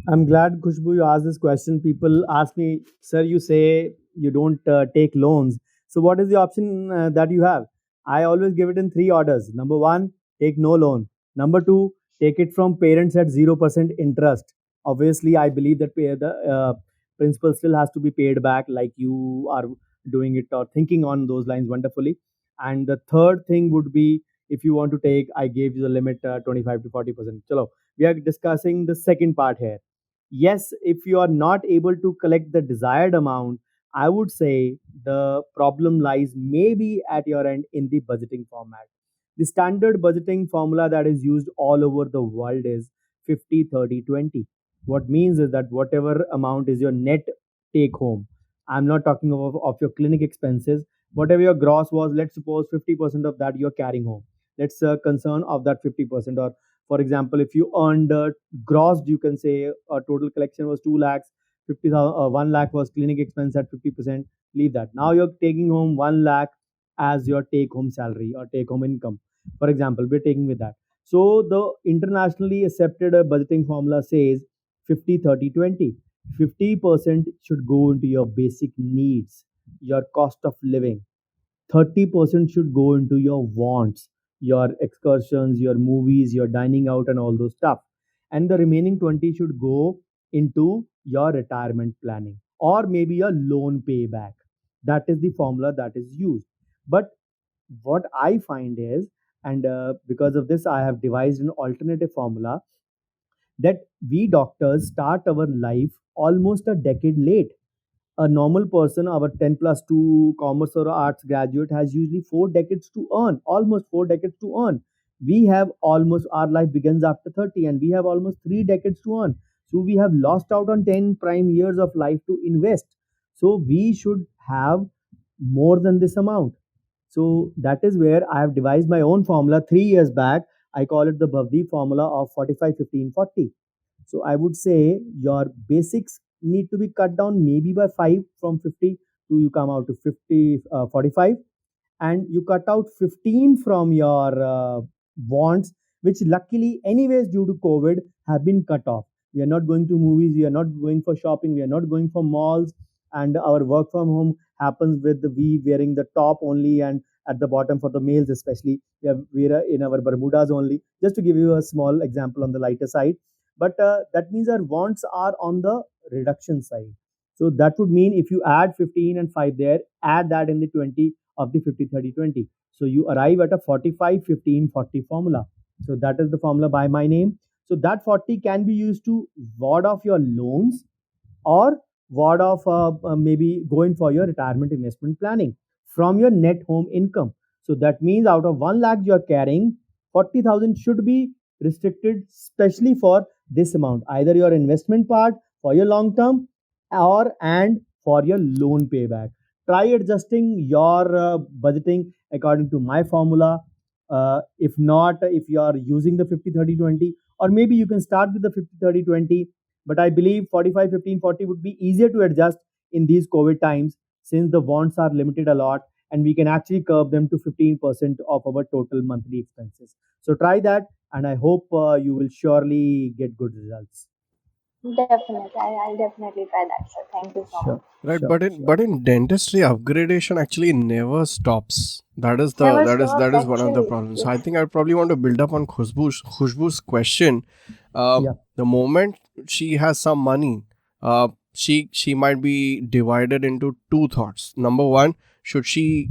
I'm glad, Kushbu, you asked this question. People ask me, sir, you say you don't take loans. So, what is the option that you have? I always give it in three orders. Number one, take no loan. Number two, take it from parents at 0% interest. Obviously, I believe that the principal still has to be paid back, like you are doing it or thinking on those lines wonderfully. And the third thing would be, if you want to take, I gave you the limit 25 to 40%. Chalo, we are discussing the second part here. Yes, if you are not able to collect the desired amount, I would say the problem lies maybe at your end in the budgeting format. The standard budgeting formula that is used all over the world is 50, 30, 20. What means is that whatever amount is your net take home, I'm not talking of your clinic expenses, whatever your gross was, let's suppose 50% of that you're carrying home. Let's concern of that 50%. Or for example, if you earned gross, you can say total collection was 2 lakhs, 50,000, 1 lakh was clinic expense at 50%. Leave that. Now you're taking home 1 lakh as your take home salary or take home income. For example, we're taking with that. So the internationally accepted budgeting formula says 50, 30, 20. 50% should go into your basic needs, your cost of living. 30% should go into your wants, your excursions, your movies, your dining out, and all those stuff. And the remaining 20 should go into your retirement planning or maybe a loan payback. That is the formula that is used. But what I find is, and because of this, I have devised an alternative formula that we doctors start our life almost a decade late. A normal person, our 10 plus 2 commerce or arts graduate, has usually 4 decades to earn, almost 4 decades to earn. We have almost, our life begins after 30, and we have almost 3 decades to earn. So we have lost out on 10 prime years of life to invest. So we should have more than this amount. So that is where I have devised my own formula 3 years back. I call it the Bhavdi formula of 45, 15, 40. So I would say your basics need to be cut down maybe by 5 from 50 to you come out to 50, 45, and you cut out 15 from your wants, which luckily anyways due to COVID have been cut off. We are not going to movies, we are not going for shopping, we are not going for malls, and our work from home happens with we wearing the top only, and at the bottom for the males especially we're in our bermudas only, just to give you a small example on the lighter side. But that means our wants are on the reduction side. So that would mean if you add 15 and 5 there, add that in the 20 of the 50, 30, 20. So you arrive at a 45, 15, 40 formula. So that is the formula by my name. So that 40 can be used to ward off your loans, or ward off maybe going for your retirement investment planning from your net home income. So that means out of 1 lakh you're carrying, 40,000 should be restricted specially for this amount, either your investment part for your long term, or and for your loan payback. Try adjusting your budgeting according to my formula. If not, if you are using the 50, 30, 20, or maybe you can start with the 50, 30, 20. But I believe 45, 15, 40 would be easier to adjust in these COVID times, since the wants are limited a lot, and we can actually curb them to 15% of our total monthly expenses. So try that, and I hope you will surely get good results. Definitely, I'll definitely try that, sir. Thank you so much. Sure, Right, sure, sure. but in dentistry, upgradation actually never stops. Never That stops, is one of the actually. problems. So I Yes. think I probably want to build up on Khushbu's question. Yeah. The moment she has some money, she might be divided into two thoughts. Number one, should she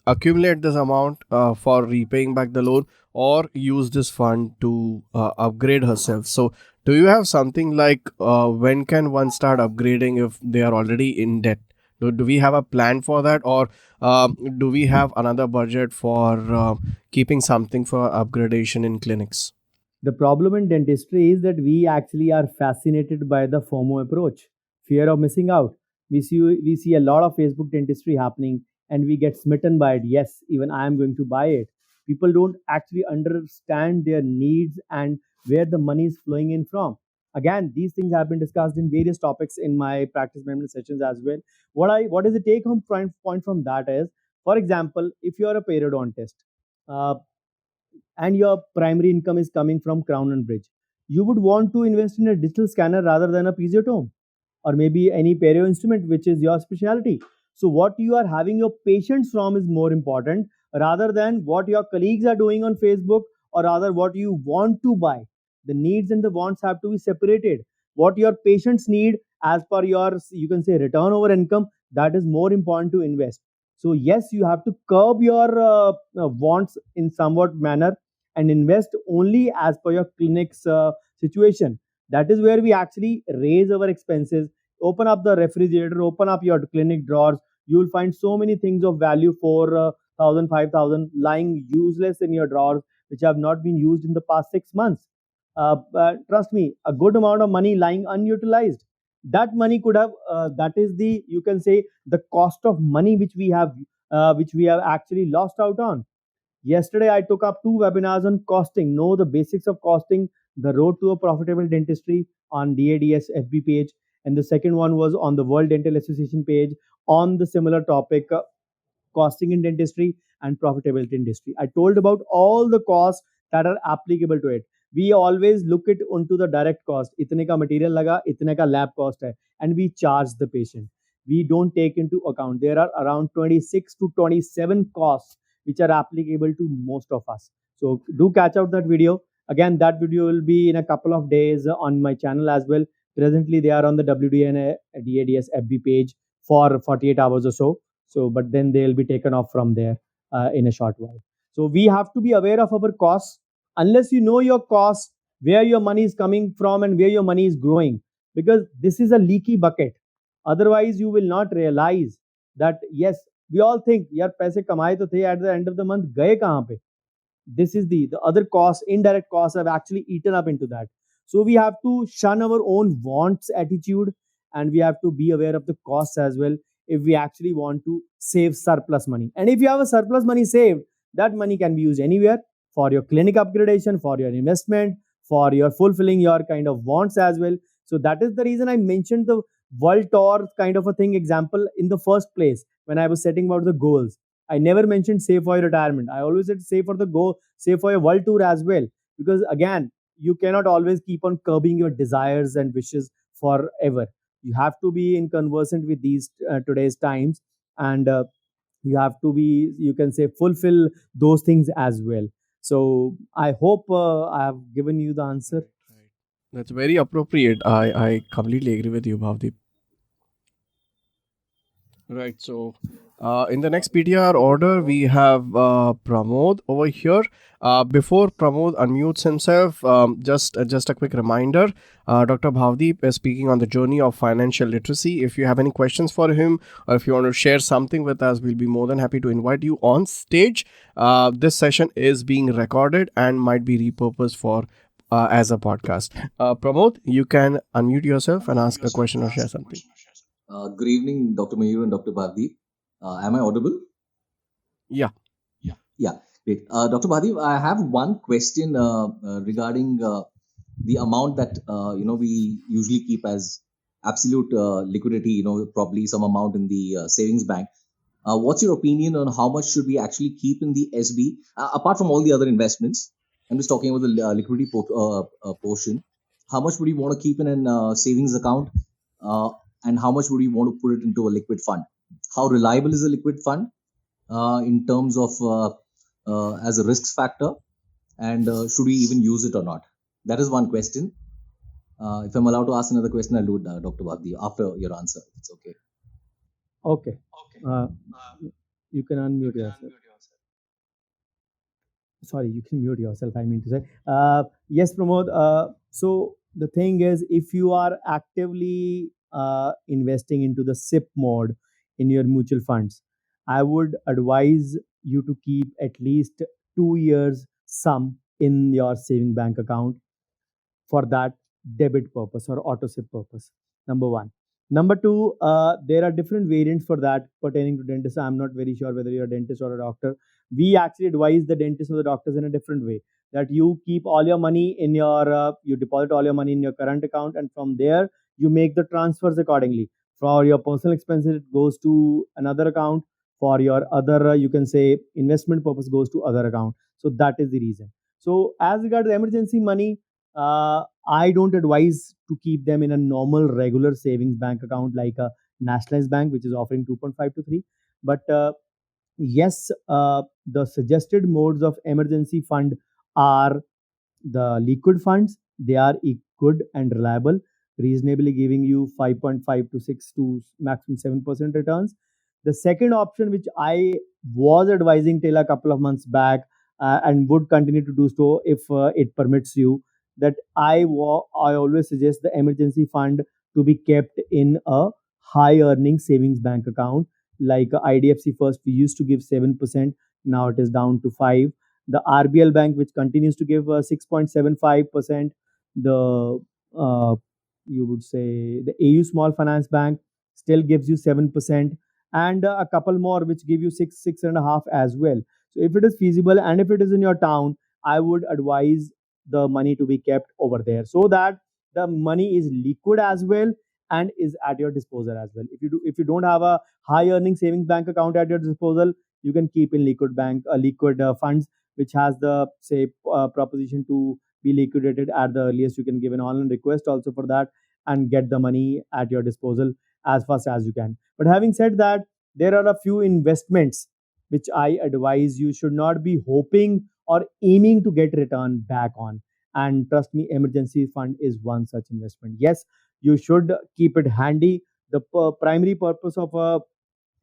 accumulate this amount for repaying back the loan, or use this fund to upgrade herself? So do you have something like when can one start upgrading if they are already in debt? Do we have a plan for that, or do we have another budget for keeping something for upgradation in clinics? The problem in dentistry is that we actually are fascinated by the FOMO approach, fear of missing out. We see a lot of Facebook dentistry happening, and we get smitten by it. Yes, even I am going to buy it. People don't actually understand their needs and where the money is flowing in from. Again, these things have been discussed in various topics in my practice management sessions as well. What is the take home point from that is, for example, if you are a periodontist, uh, and your primary income is coming from crown and bridge, you would want to invest in a digital scanner rather than a piezotomy, or maybe any perio instrument which is your specialty. So what you are having your patients from is more important, rather than what your colleagues are doing on Facebook, or rather what you want to buy. The needs and the wants have to be separated. What your patients need, as per your, you can say, return over income, that is more important to invest. So yes, you have to curb your wants in somewhat manner, and invest only as per your clinic's situation. That is where we actually raise our expenses. Open up the refrigerator, open up your clinic drawers. You will find so many things of value for 1,000, 5,000 lying useless in your drawers, which have not been used in the past 6 months. Trust me, a good amount of money lying unutilized. That money could have, that is the, you can say, the cost of money which we have actually lost out on. Yesterday, I took up 2 webinars on costing. Know the basics of costing, the road to a profitable dentistry on DADS FB page. And the second one was on the World Dental Association page on the similar topic, costing in dentistry and profitability in dentistry. I told about all the costs that are applicable to it. We always look it onto the direct cost. इतने का material लगा, इतने का lab cost है, and we charge the patient. We don't take into account there are around 26 to 27 costs which are applicable to most of us. So do catch out that video. Again, that video will be in a couple of days on my channel as well. Presently, they are on the WDN DADS FB page for 48 hours or so. So, but then they'll be taken off from there. in a short while. So we have to be aware of our costs. Unless you know your costs, where your money is coming from and where your money is growing, because this is a leaky bucket. Otherwise, you will not realize that yes, we all think यार पैसे कमाए तो थे, at the end of the month गए कहाँ पे? This is the other costs, indirect costs have actually eaten up into that. So we have to shun our own wants attitude, and we have to be aware of the costs as well if we actually want to save surplus money. And if you have a surplus money saved, that money can be used anywhere, for your clinic upgradation, for your investment, for your fulfilling your kind of wants as well. So that is the reason I mentioned the world tour kind of a thing example in the first place when I was setting about the goals. I never mentioned save for your retirement. I always said save for the goal, save for your world tour as well. Because again, you cannot always keep on curbing your desires and wishes forever. You have to be in conversant with these today's times, and you have to be, you can say, fulfill those things as well. So I hope I have given you the answer. Right. That's very appropriate. I completely agree with you, Bhavdeep. Right. So, in the next PTR order, we have Pramod over here. Before Pramod unmutes himself, just a quick reminder. Dr. Bhavdeep is speaking on the journey of financial literacy. If you have any questions for him, or if you want to share something with us, we'll be more than happy to invite you on stage. This session is being recorded and might be repurposed for as a podcast. Pramod, you can unmute yourself and ask a question or share something. Good evening, Dr. Mayur and Dr. Bhardi. Am I audible? Yeah. Yeah, great. Dr. Bhardi, I have one question regarding the amount that we usually keep as absolute liquidity. Probably some amount in the savings bank. What's your opinion on how much should we actually keep in the SB apart from all the other investments? I'm just talking about the liquidity portion. How much would you want to keep in a savings account, and how much would you want to put it into a liquid fund? How reliable is a liquid fund in terms of as a risk factor, and should we even use it or not? That is one question. If I'm allowed to ask another question, I'll do it, Dr. Bhakti, after your answer. It's okay. Okay. You can unmute yourself. Sorry, you can mute yourself, I mean to say. Yes, Pramod. So the thing is, if you are actively investing into the SIP mode in your mutual funds, I would advise you to keep at least 2 years sum in your saving bank account for that debit purpose or auto SIP purpose. Number one. Number two, there are different variants for that pertaining to dentists. I'm not very sure whether you're a dentist or a doctor. We actually advise the dentists or the doctors in a different way, that you keep all your money in your, you deposit all your money in your current account, and from there you make the transfers accordingly. For your personal expenses, it goes to another account. For your other, you can say, investment purpose goes to other account. So that is the reason. So as regards to emergency money, I don't advise to keep them in a normal regular savings bank account like a nationalized bank, which is offering 2.5 to 3. But yes, the suggested modes of emergency fund are the liquid funds. They are good and reliable, reasonably giving you 5.5 to 6 to maximum 7% returns. The second option, which I was advising till a couple of months back, and would continue to do so if it permits you, that I always suggest the emergency fund to be kept in a high earning savings bank account. Like IDFC First, we used to give 7%, now it is down to 5. The RBL Bank, which continues to give 6.75%. The you would say the AU Small Finance Bank still gives you 7%, and a couple more which give you 6.5 as well. So if it is feasible and if it is in your town, I would advise the money to be kept over there, so that the money is liquid as well and is at your disposal as well. If you don't have a high earning savings bank account at your disposal, you can keep in liquid funds, which has the say proposition to be liquidated at the earliest. You can give an online request also for that and get the money at your disposal as fast as you can. But having said that, there are a few investments which I advise you should not be hoping or aiming to get return back on. And trust me, emergency fund is one such investment. Yes, you should keep it handy. The primary purpose of a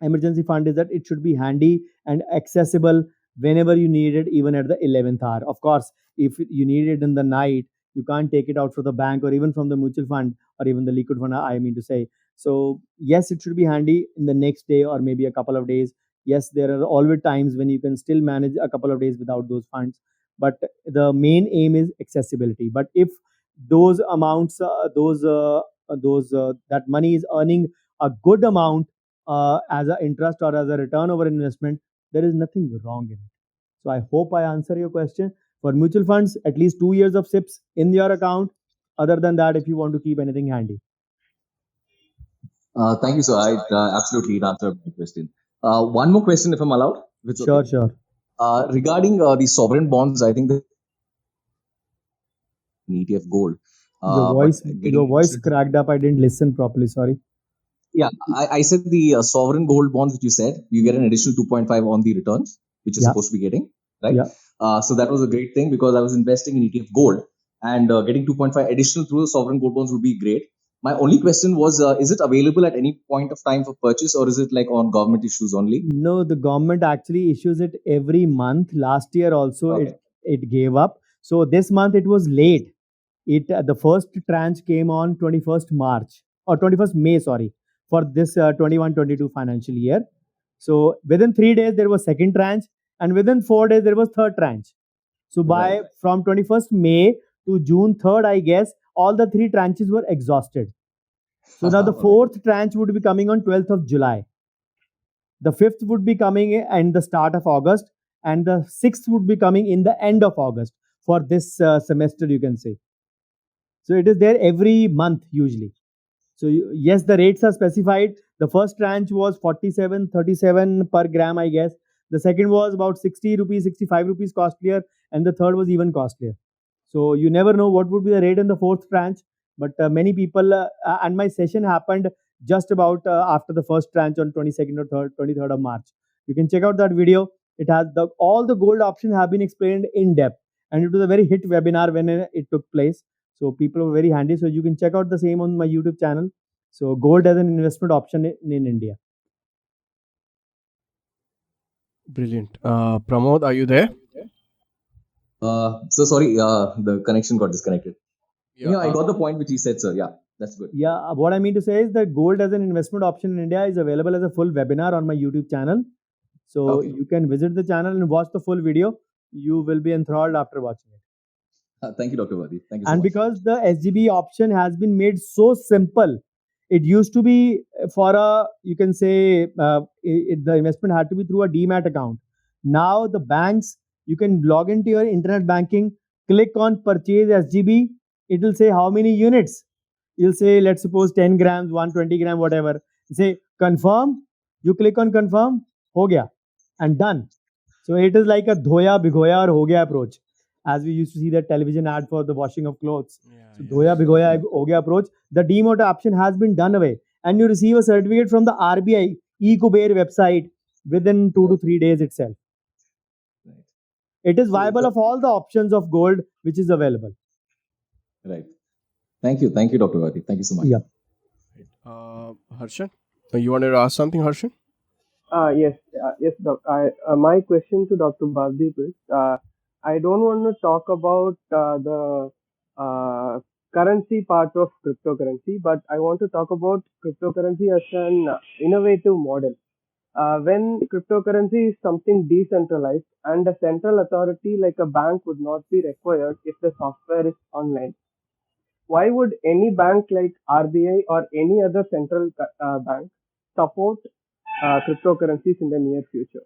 emergency fund is that it should be handy and accessible whenever you need it, even at the 11th hour. Of course, if you need it in the night, you can't take it out from the bank or even from the mutual fund or even the liquid fund, I mean to say. So yes, it should be handy in the next day or maybe a couple of days. Yes, there are always times when you can still manage a couple of days without those funds, but the main aim is accessibility. But if those amounts, that money is earning a good amount as an interest or as a return over investment, there is nothing wrong in it. So I hope I answer your question. For mutual funds, at least 2 years of SIPs in your account. Other than that, if you want to keep anything handy. Thank you, sir. I absolutely answered my question. One more question, if I'm allowed. If it's okay. Sure. Regarding the sovereign bonds, I think the ETF gold. Your voice cracked up. I didn't listen properly. Sorry. Yeah, I said the sovereign gold bonds which you said, you get an additional 2.5 on the returns, which you're supposed to be getting, right? Yeah. So that was a great thing because I was investing in ETF gold and getting 2.5 additional through the sovereign gold bonds would be great. My only question was, is it available at any point of time for purchase or is it like on government issues only? No, the government actually issues it every month. Last year also it gave up. So this month it was late. The first tranche came on 21st March or 21st May, sorry, for this 21-22 financial year. So within 3 days there was second tranche, and within 4 days there was third tranche. So from 21st May to June 3rd, I guess all the 3 tranches were exhausted. So now the fourth tranche would be coming on 12th of July. The fifth would be coming in the start of August, and the sixth would be coming in the end of August for this semester, you can say. So it is there every month usually. So yes, the rates are specified. The first tranche was 47.37 per gram, I guess. The second was about 60 rupees, 65 rupees costlier, and the third was even costlier. So you never know what would be the rate in the fourth tranche. But many people, and my session happened just about after the first tranche on 22nd or 23rd of March. You can check out that video. It has all the gold options have been explained in depth, and it was a very hit webinar when it took place. So people were very handy. So you can check out the same on my YouTube channel. So gold as an investment option in India. Brilliant. Pramod, are you there? So sorry, the connection got disconnected. Yeah, I got the point which he said, sir. Yeah, that's good. Yeah, what I mean to say is that gold as an investment option in India is available as a full webinar on my YouTube channel. So you can visit the channel and watch the full video. You will be enthralled after watching it. Thank you, Dr. Vadi. Thank you so and much. Because the SGB option has been made so simple, it used to be for you can say the investment had to be through a demat account. Now the banks, you can log into your internet banking, click on purchase SGB. It will say how many units. You'll say, let's suppose 10 grams, 120 gram, whatever. Say confirm. You click on confirm, ho gaya, and done. So it is like a dhoya, bhigoya, or ho gaya approach, as we used to see that television ad for the washing of clothes. So dhoya, bhigoya, ho gaya approach. The demat option has been done away, and you receive a certificate from the RBI e-Kuber website within 2 to 3 days itself. It is viable of all the options of gold which is available. Right. Thank you, Dr. Vadi. Thank you so much. Yeah. Harshan, you wanted to ask something, Harshan? Yes, Doctor. My question to Dr. Bhavdeep is, I don't want to talk about the currency part of cryptocurrency, but I want to talk about cryptocurrency as an innovative model. When cryptocurrency is something decentralized and a central authority like a bank would not be required if the software is online. Why would any bank like RBI or any other central bank support cryptocurrencies in the near future?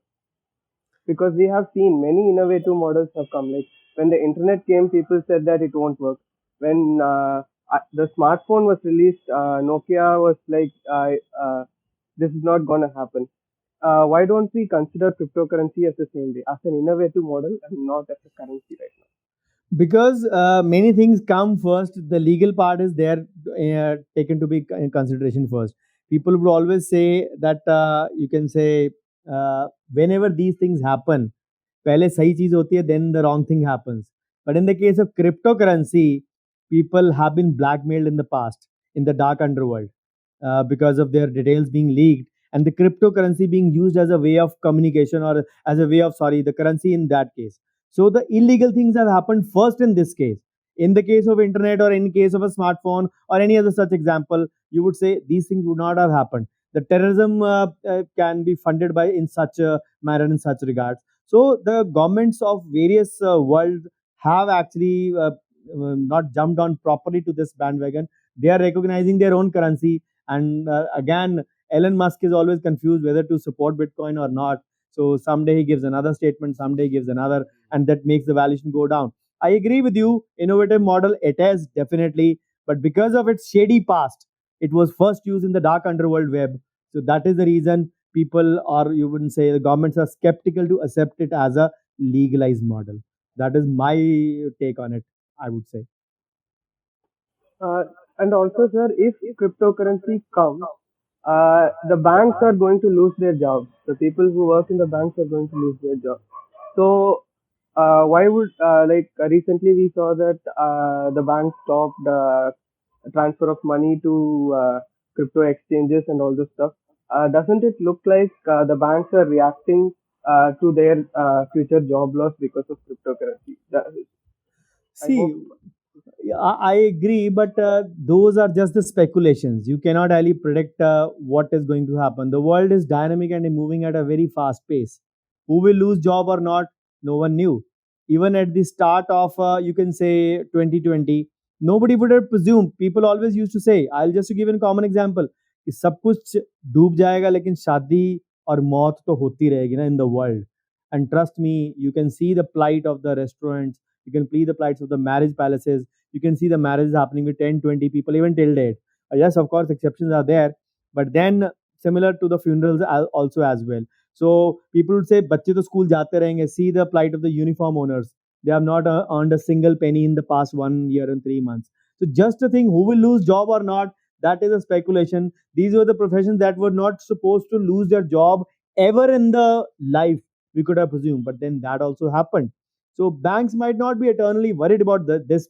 Because we have seen many innovative models have come. Like when the internet came, people said that it won't work. When the smartphone was released, Nokia was like, this is not going to happen. Why don't we consider cryptocurrency as the same way, as an innovative model and not as a currency right now? Because many things come first. The legal part is there taken to be in consideration first. People would always say that you can say whenever these things happen, पहले सही चीज होती है, then the wrong thing happens. But in the case of cryptocurrency, people have been blackmailed in the past in the dark underworld because of their details being leaked, and the cryptocurrency being used as a way of communication, or as a way of, sorry, the currency in that case. So the illegal things have happened first in this case. In the case of internet, or in case of a smartphone, or any other such example, you would say these things would not have happened. The terrorism can be funded by in such a manner, in such regards. So the governments of various world have actually not jumped on properly to this bandwagon. They are recognizing their own currency, and again, Elon Musk is always confused whether to support Bitcoin or not. So someday he gives another statement, someday he gives another, and that makes the valuation go down. I agree with you. Innovative model it is definitely, but because of its shady past, it was first used in the dark underworld web. So that is the reason people, or you wouldn't say the governments, are skeptical to accept it as a legalized model. That is my take on it, I would say. Uh, and also, sir, if cryptocurrency comes, the banks are going to lose their jobs. The people who work in the banks are going to lose their jobs. So, why would recently we saw that the bank stopped transfer of money to crypto exchanges and all this stuff. Doesn't it look like the banks are reacting to their future job loss because of cryptocurrency? I See, hope. I agree, but those are just the speculations. You cannot really predict what is going to happen. The world is dynamic and moving at a very fast pace. Who will lose job or not? No one knew. Even at the start of, you can say, 2020, nobody would have presumed. People always used to say, I'll just give a common example, कि सब कुछ डूब जाएगा लेकिन शादी और मौत तो होती रहेगी ना in the world. And trust me, you can see the plight of the restaurants, you can see the plights of the marriage palaces, you can see the marriages happening with 10, 20 people, even till date. Yes, of course, exceptions are there, but then similar to the funerals also as well. So people would say, "Bacche to school jate rahenge." See the plight of the uniform owners. They have not earned a single penny in the past 1 year and 3 months. So just to think who will lose job or not, that is a speculation. These were the professions that were not supposed to lose their job ever in the life, we could have presumed, but then that also happened. So banks might not be eternally worried about this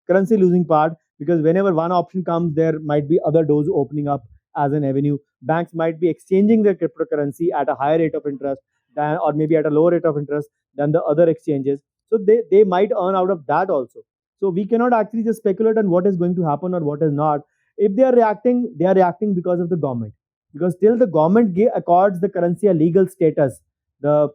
currency losing part, because whenever one option comes, there might be other doors opening up as an avenue. Banks might be exchanging their cryptocurrency at a higher rate of interest than, or maybe at a lower rate of interest than the other exchanges. So they might earn out of that also. So we cannot actually just speculate on what is going to happen or what is not. If they are reacting because of the government. Because till the government accords the currency a legal status, the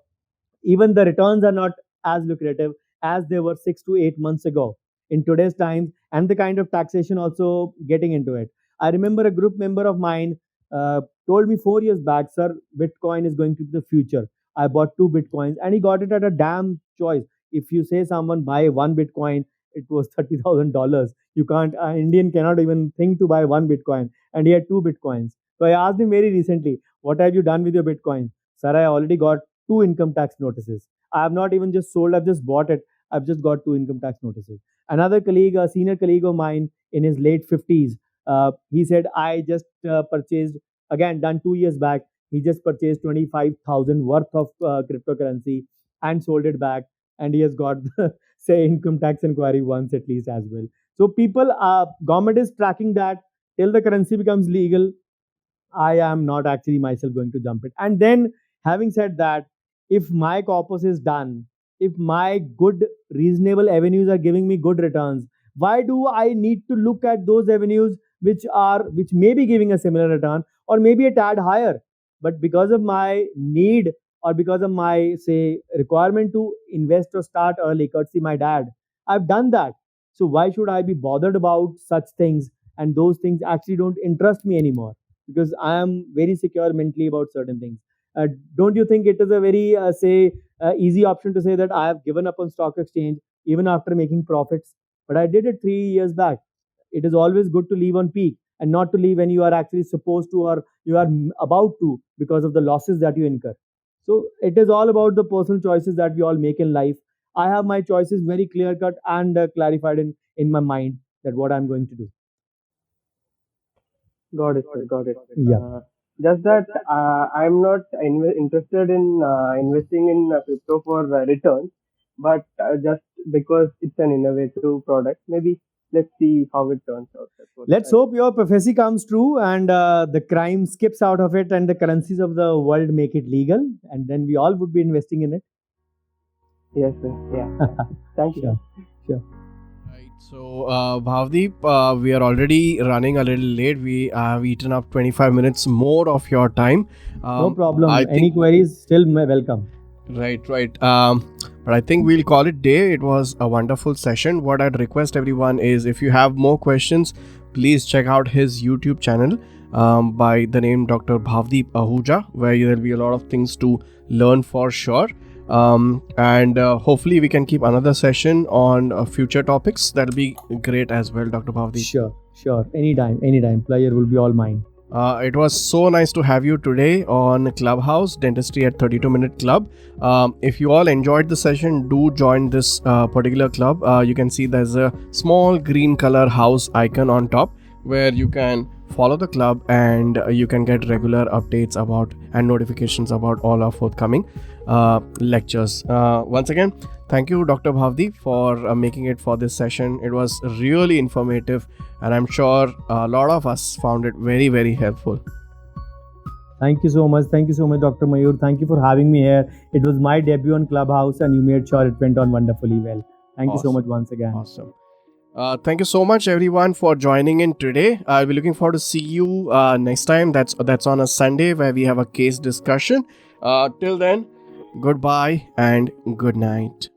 even the returns are not as lucrative as they were 6 to 8 months ago in today's times, and the kind of taxation also getting into it. I remember a group member of mine told me 4 years back, sir, Bitcoin is going to be the future. I bought 2 Bitcoins and he got it at a damn choice. If you say someone buy 1 Bitcoin, it was $30,000. You can't, an Indian cannot even think to buy 1 Bitcoin, and he had 2 Bitcoins. So I asked him very recently, what have you done with your Bitcoin? Sir, I already got two income tax notices. I have not even just sold, I've just bought it. I've just got two income tax notices. Another colleague, a senior colleague of mine in his late 50s, he said, I just purchased, again, done 2 years back, he just purchased 25,000 worth of cryptocurrency and sold it back. And he has got, say, income tax inquiry once at least as well. So people, government is tracking that till the currency becomes legal. I am not actually myself going to jump it. And then, having said that, if my corpus is done, if my good, reasonable avenues are giving me good returns, why do I need to look at those avenues which may be giving a similar return or maybe a tad higher? But because of my need or because of my, say, requirement to invest or start early, courtesy my dad, I've done that. So why should I be bothered about such things? And those things actually don't interest me anymore, because I am very secure mentally about certain things. Don't you think it is a very, easy option to say that I have given up on stock exchange even after making profits? But I did it 3 years back. It is always good to leave on peak and not to leave when you are actually supposed to or you are about to, because of the losses that you incur. So it is all about the personal choices that we all make in life. I have my choices very clear cut and clarified in my mind that what I'm going to do. Got it, sir. Got it. Yeah. Just that I'm not interested in investing in crypto for returns, but just because it's an innovative product, maybe let's see how it turns out. That's what Let's hope your prophecy comes true and the crime skips out of it and the currencies of the world make it legal, and then we all would be investing in it. Yes, sir. Yeah. Thank you. Sure. Right. So, Bhavdeep, we are already running a little late. We have eaten up 25 minutes more of your time. No problem. I Any think- queries, still welcome. Right. But I think we'll call it day. It was a wonderful session. What I'd request everyone is, if you have more questions, please check out his YouTube channel by the name Dr. Bhavdeep Ahuja, where there'll be a lot of things to learn for sure. And hopefully we can keep another session on future topics. That'll be great as well, Dr. Bhavdeep. Sure. Anytime. Pleasure will be all mine. It was so nice to have you today on Clubhouse Dentistry at 32-Minute Club. If you all enjoyed the session, do join this particular club. You can see there's a small green color house icon on top where you can follow the club and you can get regular updates about and notifications about all our forthcoming lectures. Once again, thank you, Dr. Bhavdeep, for making it for this session. It was really informative, and I'm sure a lot of us found it very, very helpful. Thank you so much, Dr. Mayur. Thank you for having me here. It was my debut on Clubhouse, and you made sure it went on wonderfully well. Thank you so much once again. Awesome. Thank you so much, everyone, for joining in today. I'll be looking forward to see you next time. That's on a Sunday where we have a case discussion. Till then, goodbye and good night.